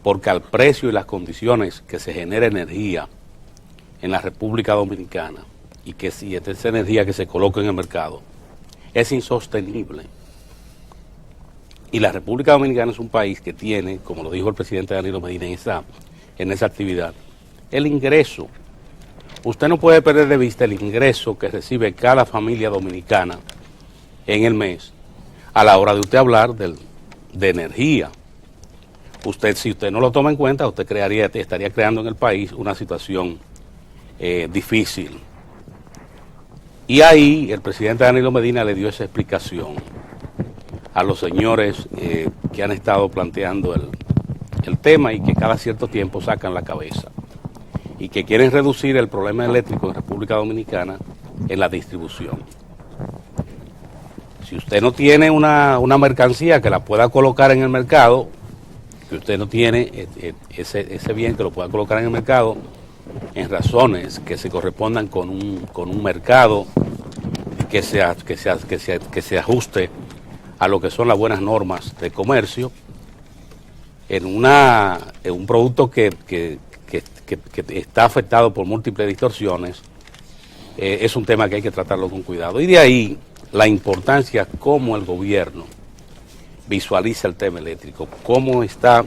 Porque al precio y las condiciones que se genera energía en la República Dominicana y que si esa energía que se coloca en el mercado es insostenible. Y la República Dominicana es un país que tiene, como lo dijo el presidente Danilo Medina en esa actividad, el ingreso. Usted no puede perder de vista el ingreso que recibe cada familia dominicana en el mes a la hora de usted hablar de energía. Si usted no lo toma en cuenta, usted estaría creando en el país una situación difícil. Y ahí el presidente Danilo Medina le dio esa explicación a los señores que han estado planteando el tema y que cada cierto tiempo sacan la cabeza y que quieren reducir el problema eléctrico en República Dominicana en la distribución. Si usted no tiene una mercancía que la pueda colocar en el mercado, que usted no tiene ese bien que lo pueda colocar en el mercado en razones que se correspondan con un mercado que se ajuste a lo que son las buenas normas de comercio, en un producto que está afectado por múltiples distorsiones, es un tema que hay que tratarlo con cuidado. Y de ahí la importancia cómo el gobierno visualiza el tema eléctrico, cómo está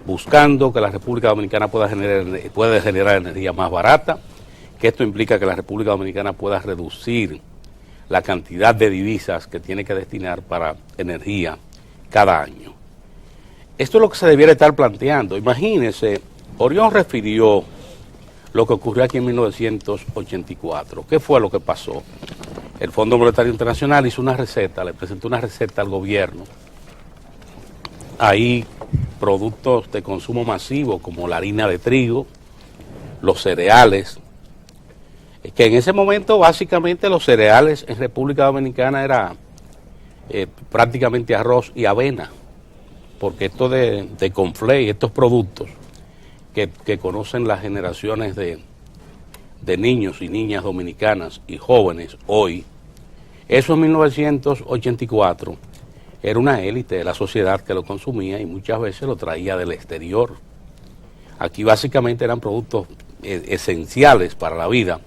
buscando que la República Dominicana pueda generar energía más barata, que esto implica que la República Dominicana pueda reducir la cantidad de divisas que tiene que destinar para energía cada año. Esto es lo que se debiera estar planteando. Imagínense, Orión refirió lo que ocurrió aquí en 1984. ¿Qué fue lo que pasó? El Fondo Monetario Internacional hizo una receta, le presentó una receta al gobierno. Ahí productos de consumo masivo como la harina de trigo, los cereales, que en ese momento básicamente los cereales en República Dominicana era prácticamente arroz y avena, porque esto de Conflay, estos productos que conocen las generaciones de niños y niñas dominicanas y jóvenes hoy, eso en 1984 era una élite de la sociedad que lo consumía y muchas veces lo traía del exterior. Aquí básicamente eran productos esenciales para la vida.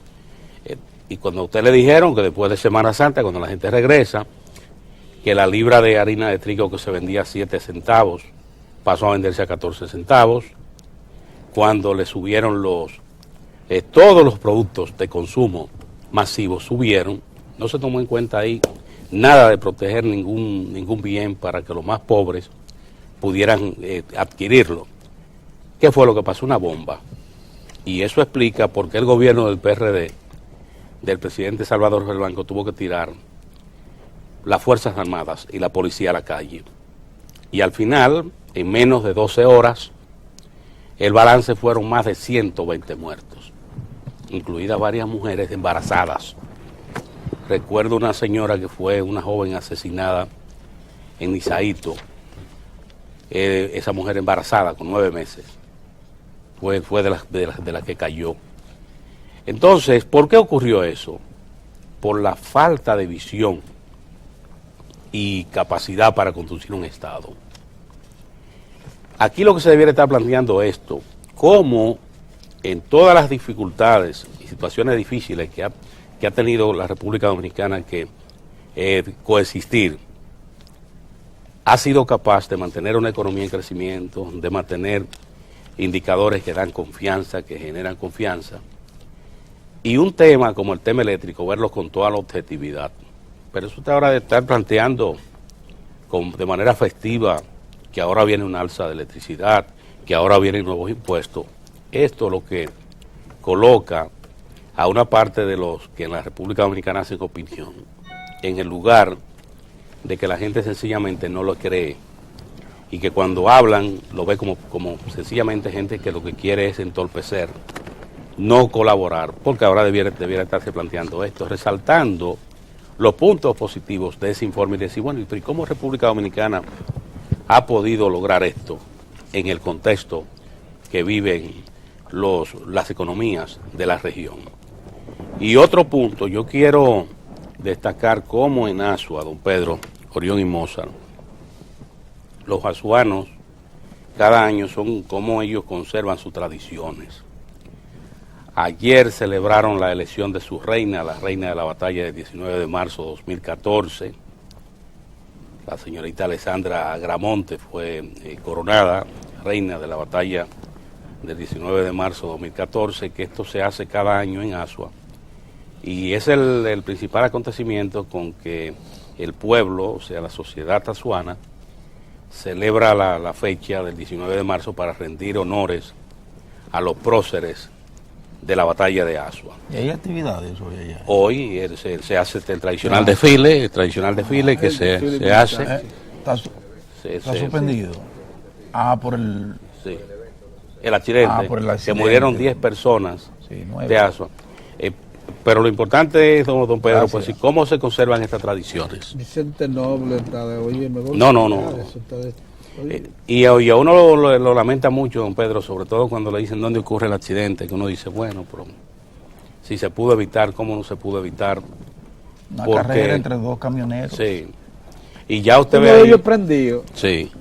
Y cuando a usted le dijeron que después de Semana Santa, cuando la gente regresa, que la libra de harina de trigo que se vendía a 7 centavos pasó a venderse a 14 centavos, cuando le subieron todos los productos de consumo masivos subieron, no se tomó en cuenta ahí nada de proteger ningún bien para que los más pobres pudieran adquirirlo. ¿Qué fue lo que pasó? Una bomba. Y eso explica por qué el gobierno del PRD, del presidente Salvador Blanco, tuvo que tirar las Fuerzas Armadas y la policía a la calle. Y al final, en menos de 12 horas, el balance fueron más de 120 muertos, incluidas varias mujeres embarazadas. Recuerdo una señora que fue una joven asesinada en Nizaito, esa mujer embarazada con 9 meses, fue de las que cayó. Entonces, ¿por qué ocurrió eso? Por la falta de visión y capacidad para conducir un Estado. aquí lo que se debiera estar planteando esto, cómo en todas las dificultades y situaciones difíciles que ha tenido la República Dominicana que coexistir, ha sido capaz de mantener una economía en crecimiento, de mantener indicadores que dan confianza, que generan confianza, y un tema como el tema eléctrico, verlo con toda la objetividad. Pero eso está ahora de estar planteando de manera festiva que ahora viene una alza de electricidad, que ahora vienen nuevos impuestos. Esto lo que coloca a una parte de los que en la República Dominicana hacen opinión en el lugar de que la gente sencillamente no lo cree y que cuando hablan lo ve como sencillamente gente que lo que quiere es entorpecer, no colaborar, porque ahora debiera estarse planteando esto, resaltando los puntos positivos de ese informe y decir, bueno, ¿y cómo República Dominicana ha podido lograr esto en el contexto que viven las economías de la región? Y otro punto, yo quiero destacar cómo en Asua, don Pedro, Orión y Mozart, los asuanos cada año son como ellos conservan sus tradiciones. Ayer celebraron la elección de su reina, la reina de la batalla del 19 de marzo de 2014. La señorita Alessandra Gramonte fue coronada reina de la batalla del 19 de marzo de 2014, que esto se hace cada año en Asua. Y es el principal acontecimiento con que el pueblo, o sea, la sociedad asuana, celebra la fecha del 19 de marzo para rendir honores a los próceres de la batalla de Asua. ¿Y hay actividades hoy allá? Hoy se hace el tradicional desfile, que se hace. Está suspendido. Por el... Sí. El accidente, por el accidente. Que murieron 10 personas sí, 9. De Asua. Pero lo importante es, don Pedro, pues, ¿y cómo se conservan estas tradiciones? Vicente Noble está de oye, No. Y a uno lo lamenta mucho, don Pedro, sobre todo cuando le dicen dónde ocurre el accidente, que uno dice, bueno, pero si se pudo evitar, ¿cómo no se pudo evitar? Una carrera entre dos camioneros. Sí. Y ya usted uno ve de ahí, ellos prendido. Sí.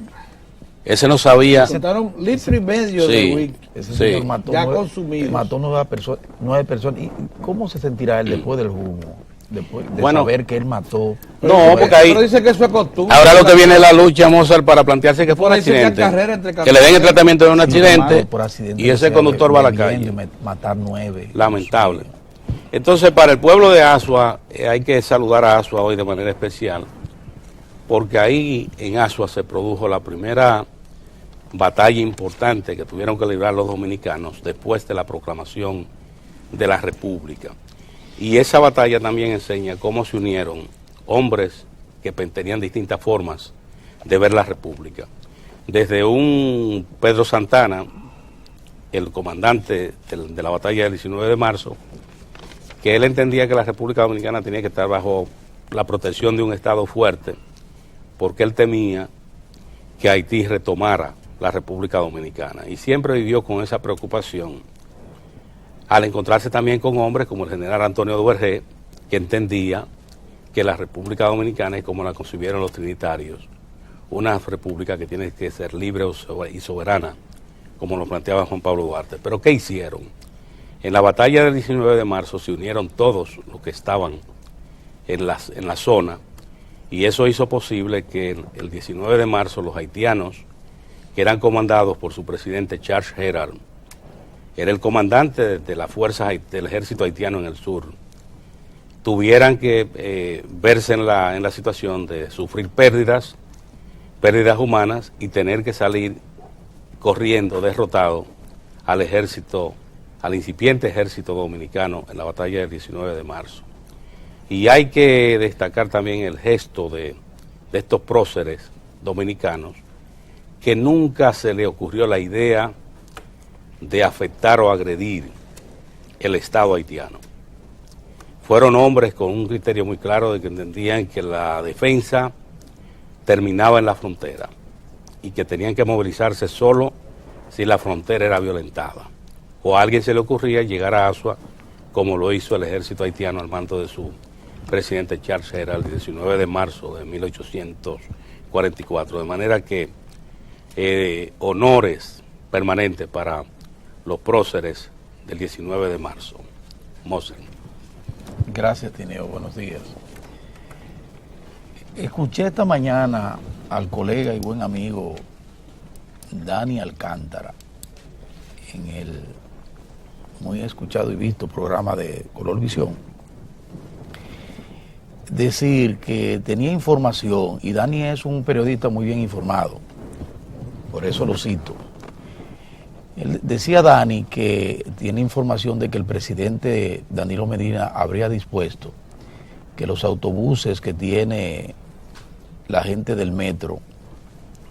Ese no sabía. Sentaron litro y medio de whisky. Ese señor mató ya 9, consumido. Mató 9 personas. ¿Y cómo se sentirá él después del humo? Después de Bueno, saber que él mató. No, porque ahí. Pero dice que eso es costumbre. Ahora lo que viene es la lucha, Mozart, para plantearse que fue un Dice que accidente. carrera entre Que le den el tratamiento de un accidente. Por accidente Y ese conductor va a la calle. Matar 9. Lamentable. Entonces, para el pueblo de Asua, hay que saludar a Asua hoy de manera especial, porque ahí en Asua se produjo la primera batalla importante que tuvieron que librar los dominicanos después de la proclamación de la República. Y esa batalla también enseña cómo se unieron hombres que tenían distintas formas de ver la República. Desde un Pedro Santana, el comandante de la batalla del 19 de marzo, que él entendía que la República Dominicana tenía que estar bajo la protección de un Estado fuerte, porque él temía que Haití retomara la República Dominicana. Y siempre vivió con esa preocupación, al encontrarse también con hombres como el general Antonio Duvergé, que entendía que la República Dominicana es como la concibieron los trinitarios, una república que tiene que ser libre y soberana, como lo planteaba Juan Pablo Duarte. Pero ¿qué hicieron? En la batalla del 19 de marzo se unieron todos los que estaban en la zona, y eso hizo posible que el 19 de marzo los haitianos, que eran comandados por su presidente Charles Gerard, era el comandante de las fuerzas del ejército haitiano en el sur, tuvieran que verse en la situación de sufrir pérdidas humanas y tener que salir corriendo derrotado al incipiente ejército dominicano en la batalla del 19 de marzo. Y hay que destacar también el gesto de estos próceres dominicanos, que nunca se le ocurrió la idea de afectar o agredir el Estado haitiano. Fueron hombres con un criterio muy claro de que entendían que la defensa terminaba en la frontera y que tenían que movilizarse solo si la frontera era violentada. O a alguien se le ocurría llegar a Asua, como lo hizo el ejército haitiano al mando de su presidente Charles Gerald el 19 de marzo de 1844. De manera que honores permanentes para los próceres del 19 de marzo. Moser. Gracias, Tineo. Buenos días. Escuché esta mañana al colega y buen amigo Dani Alcántara en el muy escuchado y visto programa de Color Visión decir que tenía información, y Dani es un periodista muy bien informado, por eso lo cito. Decía Dani que tiene información de que el presidente Danilo Medina habría dispuesto que los autobuses que tiene la gente del metro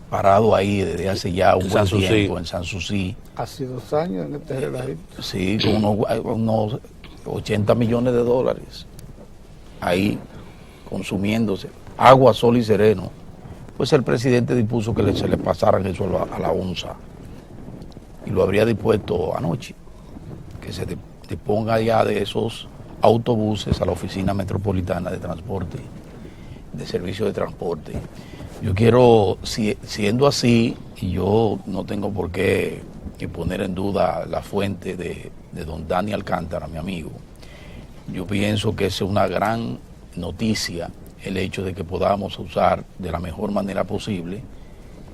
parado ahí desde hace ya un buen tiempo en Sanssouci. Hace 2 años en este relajito. Sí, con unos 80 millones de dólares ahí consumiéndose, agua, sol y sereno. Pues el presidente dispuso que se le pasaran eso a la ONSA, y lo habría dispuesto anoche, que se disponga ya de esos autobuses a la Oficina Metropolitana de Transporte, de Servicio de Transporte. Yo quiero, siendo así, y yo no tengo por qué poner en duda la fuente de don Dani Alcántara, mi amigo, yo pienso que es una gran noticia el hecho de que podamos usar de la mejor manera posible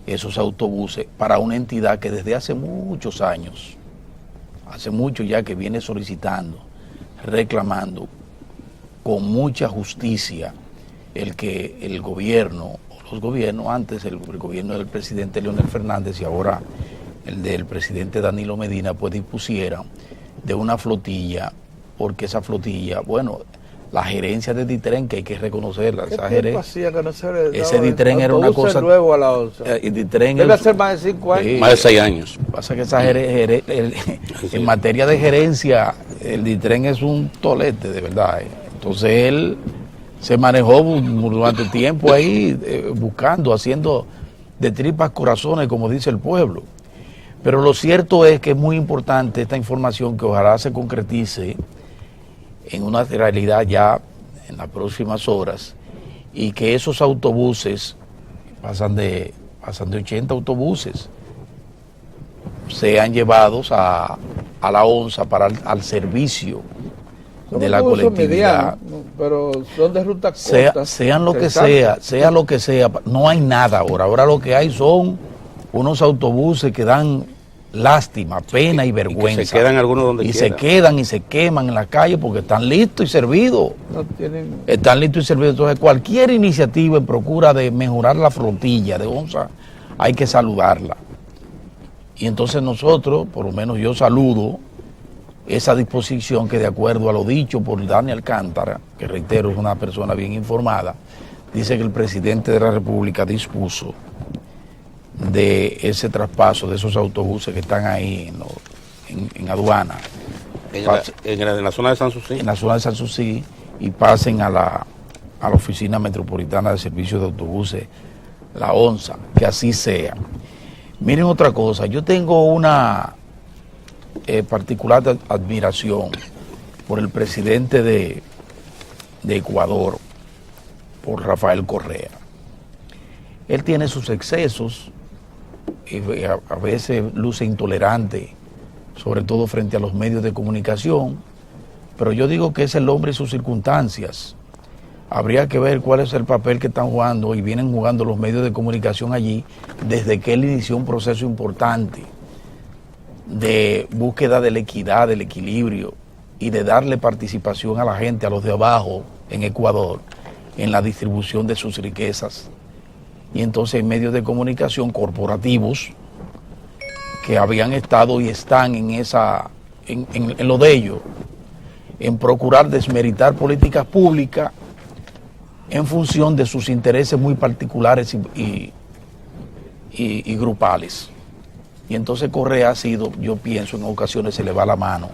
esos autobuses para una entidad que desde hace muchos años, hace mucho ya que viene solicitando, reclamando con mucha justicia el que el gobierno, o los gobiernos, antes el gobierno del presidente Leonel Fernández y ahora el del presidente Danilo Medina, pues dispusieran de una flotilla, porque esa flotilla, bueno, la gerencia de Ditren, que hay que reconocerla, ese Ditren era una cosa nuevo a la ONSA. Debe hacer más de 5 años. Sí, más de 6 años. Pasa que esa en materia de gerencia, el Ditren es un tolete, de verdad. Entonces él se manejó durante tiempo ahí, buscando, haciendo de tripas corazones, como dice el pueblo. Pero lo cierto es que es muy importante esta información, que ojalá se concretice en una realidad ya en las próximas horas, y que esos autobuses, pasan de 80 autobuses, sean llevados a la ONSA para al servicio de la colectividad. Medianos, pero son de ruta corta. Sea lo que sea, no hay nada ahora lo que hay son unos autobuses que dan lástima, pena y vergüenza. Y se quedan algunos donde quiera. Se quedan y se queman en la calle porque están listos y servidos. Están listos y servidos. Entonces, cualquier iniciativa en procura de mejorar la flotilla de ONSA, hay que saludarla. Y entonces nosotros, por lo menos yo saludo esa disposición que, de acuerdo a lo dicho por Dani Alcántara, que reitero es una persona bien informada, dice que el presidente de la República dispuso de ese traspaso de esos autobuses que están ahí en aduana. En la zona de Sanssouci. En la zona de Sanssouci, y pasen a la Oficina Metropolitana de Servicios de Autobuses, la ONSA, que así sea. Miren otra cosa, yo tengo una particular admiración por el presidente de Ecuador, por Rafael Correa. Él tiene sus excesos, y a veces luce intolerante, sobre todo frente a los medios de comunicación, pero yo digo que es el hombre y sus circunstancias. Habría que ver cuál es el papel que están jugando y vienen jugando los medios de comunicación allí desde que él inició un proceso importante de búsqueda de la equidad, del equilibrio y de darle participación a la gente, a los de abajo en Ecuador, en la distribución de sus riquezas. Y entonces hay medios de comunicación corporativos que habían estado y están en lo de ellos, en procurar desmeritar políticas públicas en función de sus intereses muy particulares y grupales. Y entonces Correa ha sido, yo pienso, en ocasiones se le va la mano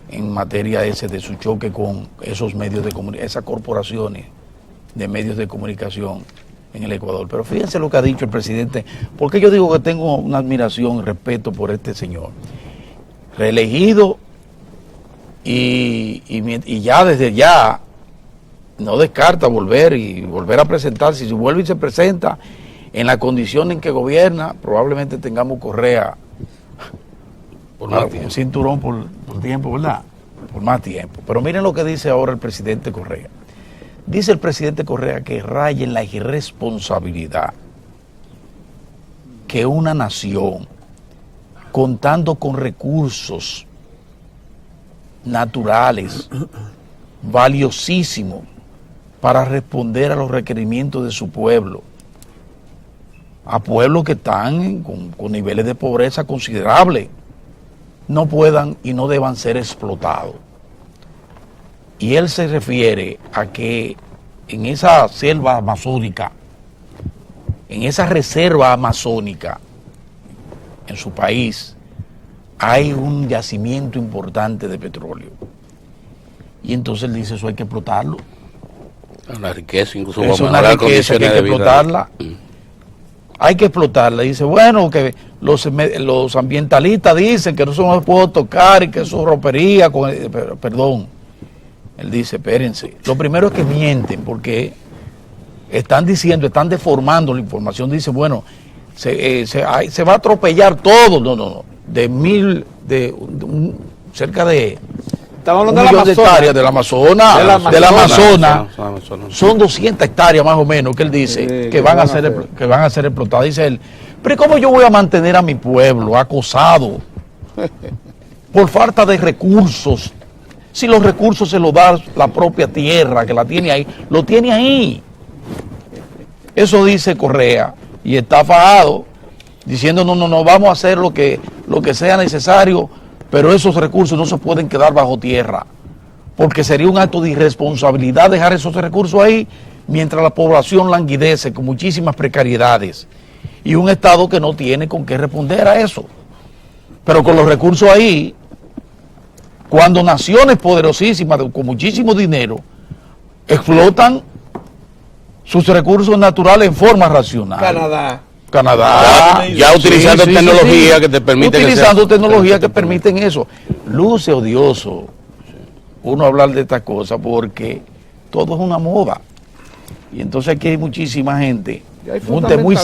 en materia de su choque con esos medios de comunicación, esas corporaciones de medios de comunicación en el Ecuador. Pero fíjense lo que ha dicho el presidente, porque yo digo que tengo una admiración y respeto por este señor, reelegido y ya desde ya no descarta volver a presentarse. Si vuelve y se presenta, en la condición en que gobierna, probablemente tengamos Correa Por más un tiempo. cinturón por tiempo, ¿verdad? Por más tiempo. Pero miren lo que dice ahora el presidente Correa. Dice el presidente Correa que raya en la irresponsabilidad que una nación, contando con recursos naturales valiosísimos para responder a los requerimientos de su pueblo, a pueblos que están con niveles de pobreza considerables, no puedan y no deban ser explotados. Y él se refiere a que en esa selva amazónica, en esa reserva amazónica, en su país, hay un yacimiento importante de petróleo. Y entonces él dice, eso hay que explotarlo. Una riqueza, incluso Es vamos a una mejorar riqueza que hay que condiciones de vida. explotarla. Hay que explotarla. Dice, bueno, que los ambientalistas dicen que no se puede tocar y que eso es ropería. Perdón. Él dice, espérense. Lo primero es que mienten, porque están diciendo, están deformando la información. Dice, bueno, se va a atropellar todo. No. Cerca de Estamos un hablando millón de hectáreas del Amazonas. Del Amazonas. Son 200 hectáreas más o menos que él dice que van a ser explotadas. Dice él, pero ¿cómo yo voy a mantener a mi pueblo acosado por falta de recursos? Si los recursos se los da la propia tierra que la tiene ahí, lo tiene ahí. Eso dice Correa y está fajado diciendo no, vamos a hacer lo que sea necesario, pero esos recursos no se pueden quedar bajo tierra, porque sería un acto de irresponsabilidad dejar esos recursos ahí mientras la población languidece con muchísimas precariedades y un Estado que no tiene con qué responder a eso. Pero con los recursos ahí, cuando naciones poderosísimas con muchísimo dinero explotan sus recursos naturales en forma racional. Canadá. Ya utilizando tecnología que te permite utilizando tecnología que permiten eso. Luce odioso uno hablar de estas cosas porque todo es una moda. Y entonces aquí hay muchísima gente, gente muy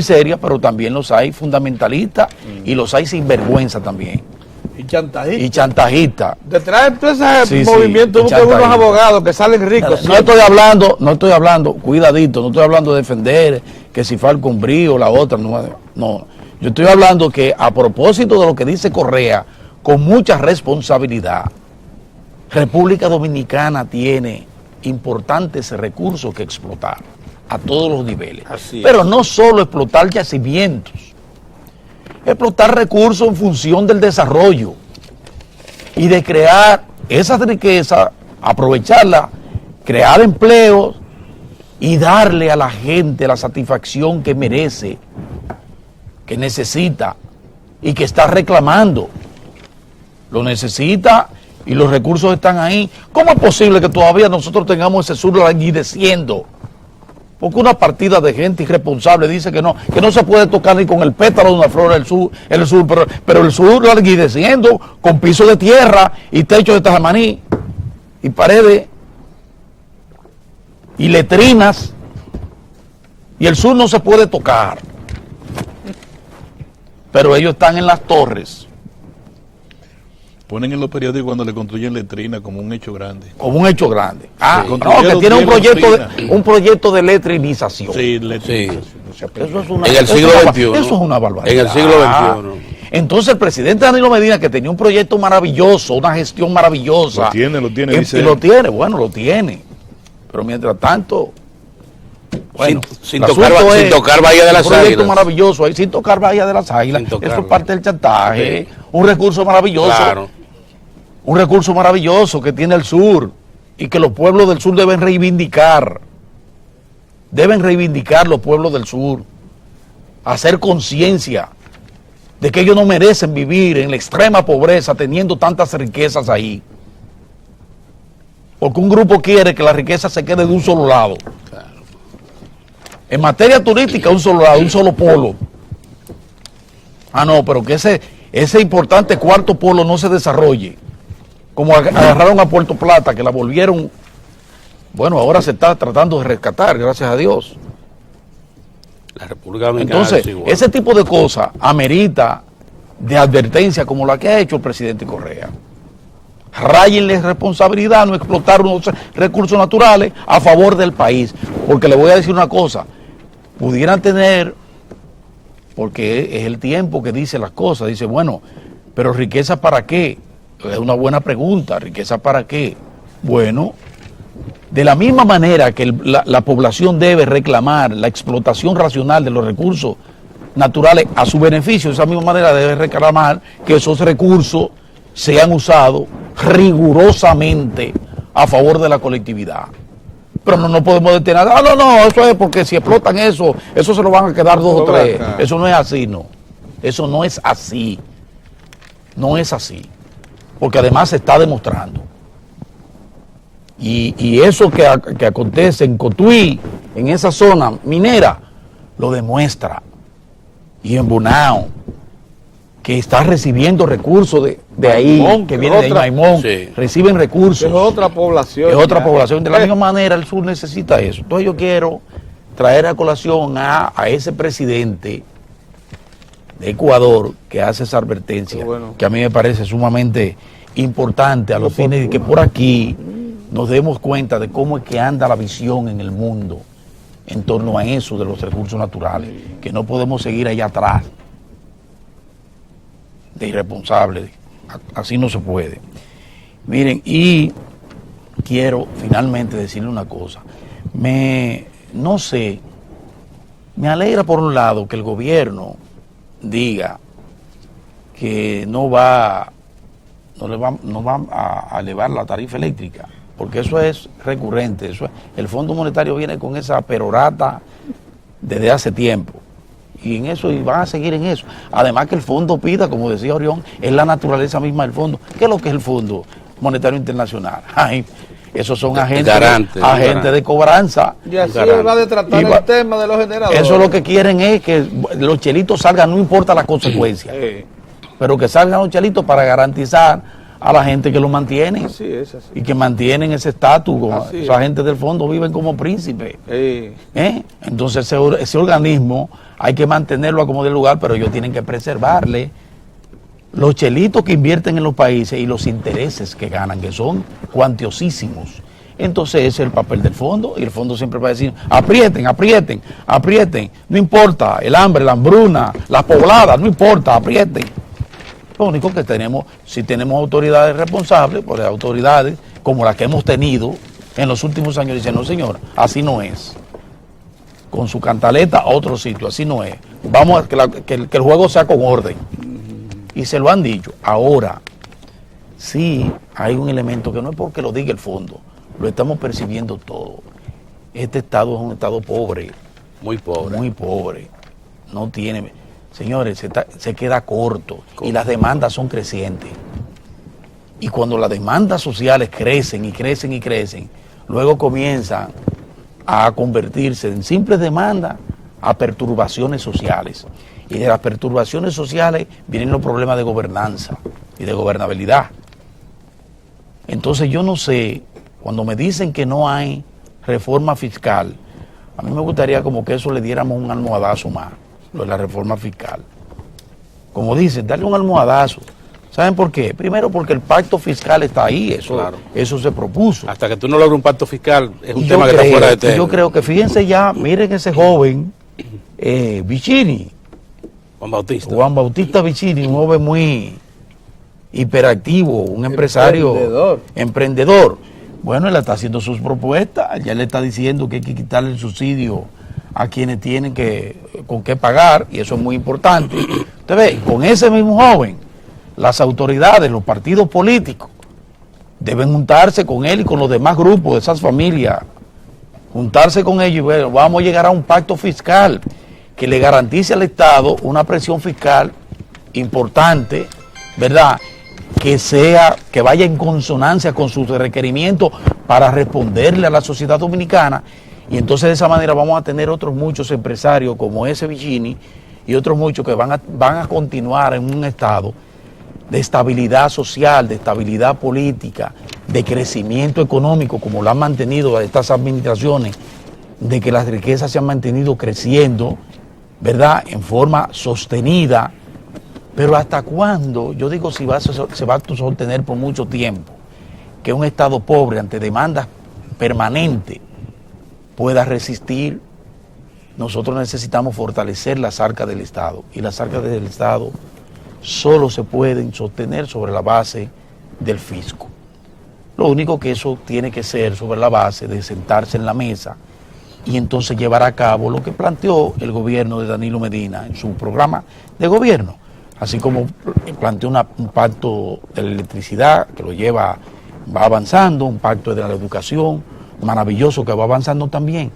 seria, pero también los hay fundamentalistas y los hay sinvergüenza también. Y chantajistas. Detrás de todo ese movimiento buscan unos abogados que salen ricos. No estoy hablando, cuidadito, no estoy hablando de defender que si Falcon Brío o la otra, no. Yo estoy hablando que a propósito de lo que dice Correa, con mucha responsabilidad, República Dominicana tiene importantes recursos que explotar a todos los niveles. Pero no solo explotar yacimientos, explotar recursos en función del desarrollo y de crear esa riqueza, aprovecharla, crear empleos y darle a la gente la satisfacción que merece, que necesita y que está reclamando. Lo necesita y los recursos están ahí. ¿Cómo es posible que todavía nosotros tengamos ese sur languideciendo? Porque una partida de gente irresponsable dice que no se puede tocar ni con el pétalo de una flor en el sur, pero el sur languideciendo con piso de tierra y techo de tajamaní y paredes y letrinas, y el sur no se puede tocar. Pero ellos están en las torres. Ponen en los periódicos cuando le construyen letrina como un hecho grande. Como un hecho grande. Sí. Que tiene un proyecto de letrinización. Sí, letrina. Eso es una, en el siglo XXI. Eso es una barbaridad. En el siglo XXI. Entonces el presidente Danilo Medina, que tenía un proyecto maravilloso, una gestión maravillosa. Lo tiene, dice y lo tiene, bueno, lo tiene. Pero mientras tanto, bueno, sin tocar Bahía de las Águilas. Un proyecto maravilloso ahí, sin tocar Bahía de las Águilas. Eso es parte del chantaje. Sí. Un recurso maravilloso. Claro. Un recurso maravilloso que tiene el sur y que los pueblos del sur deben reivindicar. Deben reivindicar los pueblos del sur. Hacer conciencia de que ellos no merecen vivir en la extrema pobreza teniendo tantas riquezas ahí. Porque un grupo quiere que la riqueza se quede de un solo lado. Claro. En materia turística, un solo lado, un solo polo. No, pero que ese importante cuarto polo no se desarrolle. Como agarraron a Puerto Plata, que la volvieron, bueno, ahora se está tratando de rescatar, gracias a Dios. La República Dominicana. Entonces, ese tipo de cosas amerita de advertencia como la que ha hecho el presidente Correa. Ráyenle responsabilidad, no explotar unos recursos naturales a favor del país. Porque le voy a decir una cosa, pudieran tener, porque es el tiempo que dice las cosas, dice, bueno, pero riqueza para qué? Es una buena pregunta, riqueza para qué. Bueno, de la misma manera que la población debe reclamar la explotación racional de los recursos naturales a su beneficio, de esa misma manera debe reclamar que esos recursos sean usados rigurosamente a favor de la colectividad. Pero no podemos detener, no, eso es porque si explotan eso se lo van a quedar 2 o 3. Eso no es así, no. Eso no es así. No es así. Porque además se está demostrando. Y eso que acontece en Cotuí, en esa zona minera, lo demuestra. Y en Bonao, que está recibiendo recursos de ahí, que viene de Maimón, sí, reciben recursos. Es otra población. Es otra población. De la misma manera, el sur necesita eso. Entonces yo quiero traer a colación a ese presidente de Ecuador que hace esa advertencia, que a mí me parece sumamente importante a los fines de que por aquí nos demos cuenta de cómo es que anda la visión en el mundo en torno a eso de los recursos naturales, que no podemos seguir allá atrás de irresponsables, así no se puede. Miren, y quiero finalmente decirle una cosa, no sé, me alegra por un lado que el gobierno diga que no va a elevar la tarifa eléctrica, porque eso es recurrente, el Fondo Monetario viene con esa perorata desde hace tiempo, y en eso, y van a seguir en eso. Además que el fondo pida, como decía Orión, es la naturaleza misma del fondo. ¿Qué es lo que es el Fondo Monetario Internacional? Ay, esos son agentes de cobranza. Y así va a tratar el tema de los generadores. Eso lo que quieren es que los chelitos salgan, no importa las consecuencias, pero que salgan los chelitos para garantizar a la gente que lo mantiene. Así es, así. Y que mantienen ese estatus. Esa gente del fondo viven como príncipes. Entonces ese organismo hay que mantenerlo a como del lugar, pero ellos tienen que preservarle los chelitos que invierten en los países y los intereses que ganan, que son cuantiosísimos. Entonces ese es el papel del fondo, y el fondo siempre va a decir, aprieten, no importa, el hambre, la hambruna, las pobladas, no importa, aprieten. Lo único que tenemos, si tenemos autoridades responsables, pues autoridades como las que hemos tenido en los últimos años, dicen, no señor, así no es. Con su cantaleta a otro sitio, así no es. Vamos a que el juego sea con orden. Y se lo han dicho. Ahora, sí hay un elemento que no es porque lo diga el fondo, lo estamos percibiendo todo. Este estado es un estado pobre. Muy pobre. Muy pobre. No tiene... Señores, se queda corto y las demandas son crecientes. Y cuando las demandas sociales crecen y crecen y crecen, luego comienzan a convertirse en simples demandas a perturbaciones sociales. Y de las perturbaciones sociales vienen los problemas de gobernanza y de gobernabilidad. Entonces yo no sé, cuando me dicen que no hay reforma fiscal, a mí me gustaría como que eso le diéramos un almohadazo más, lo de la reforma fiscal. Como dicen, darle un almohadazo. ¿Saben por qué? Primero porque el pacto fiscal está ahí, eso se propuso. Hasta que tú no logres un pacto fiscal, es un tema que está fuera de tema. Yo creo que, fíjense ya, miren ese joven, Vicini. Juan Bautista Vicini, un joven muy hiperactivo, un empresario, emprendedor. Bueno, él está haciendo sus propuestas, ya le está diciendo que hay que quitarle el subsidio a quienes tienen con qué pagar, y eso es muy importante. Usted ve, con ese mismo joven, las autoridades, los partidos políticos, deben juntarse con él y con los demás grupos de esas familias, juntarse con ellos y ver, vamos a llegar a un pacto fiscal que le garantice al Estado una presión fiscal importante, ¿verdad?, que vaya en consonancia con sus requerimientos para responderle a la sociedad dominicana. Y entonces de esa manera vamos a tener otros muchos empresarios como ese Vicini y otros muchos que van a continuar en un estado de estabilidad social, de estabilidad política, de crecimiento económico, como lo han mantenido estas administraciones, de que las riquezas se han mantenido creciendo ¿verdad?, en forma sostenida. Pero ¿hasta cuándo? Yo digo, si se va a sostener por mucho tiempo, que un Estado pobre ante demandas permanentes pueda resistir. Nosotros necesitamos fortalecer las arcas del Estado, y las arcas del Estado solo se pueden sostener sobre la base del fisco. Lo único que eso tiene que ser sobre la base de sentarse en la mesa y entonces llevar a cabo lo que planteó el gobierno de Danilo Medina en su programa de gobierno, así como planteó un pacto de la electricidad que va avanzando, un pacto de la educación maravilloso que va avanzando también.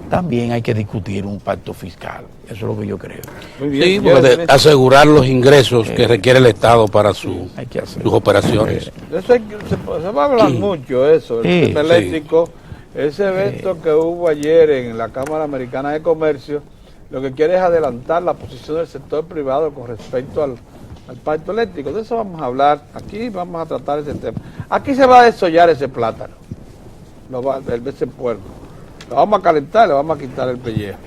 También hay que discutir un pacto fiscal, eso es lo que yo creo. Muy bien, sí, porque asegurar los ingresos que requiere el Estado para sus operaciones. Eso se va a hablar mucho, eso, el sistema eléctrico. Ese evento que hubo ayer en la Cámara Americana de Comercio, lo que quiere es adelantar la posición del sector privado con respecto al pacto eléctrico. De eso vamos a hablar aquí, vamos a tratar ese tema. Aquí se va a desollar ese plátano, ese puerco. Lo vamos a calentar, le vamos a quitar el pellejo,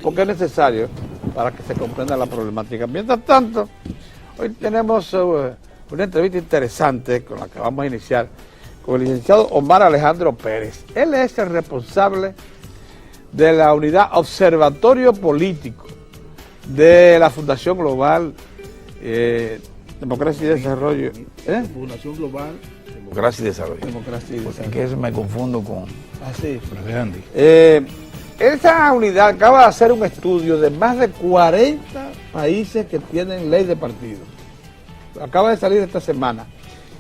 porque es necesario para que se comprenda la problemática. Mientras tanto, hoy tenemos una entrevista interesante con la que vamos a iniciar con el licenciado Omar Alejandro Pérez. Él es el responsable de la unidad Observatorio Político de la Fundación Global Democracia y Desarrollo. Fundación Global Democracia y Desarrollo. Porque que eso me confundo con... Así. Andy. Esa unidad acaba de hacer un estudio de más de 40 países que tienen ley de partido. Acaba de salir esta semana.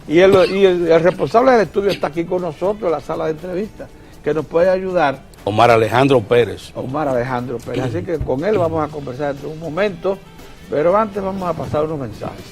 Y el responsable del estudio está aquí con nosotros en la sala de entrevistas, que nos puede ayudar. Omar Alejandro Pérez. Omar Alejandro Pérez. Así que con él vamos a conversar en un momento, pero antes vamos a pasar unos mensajes.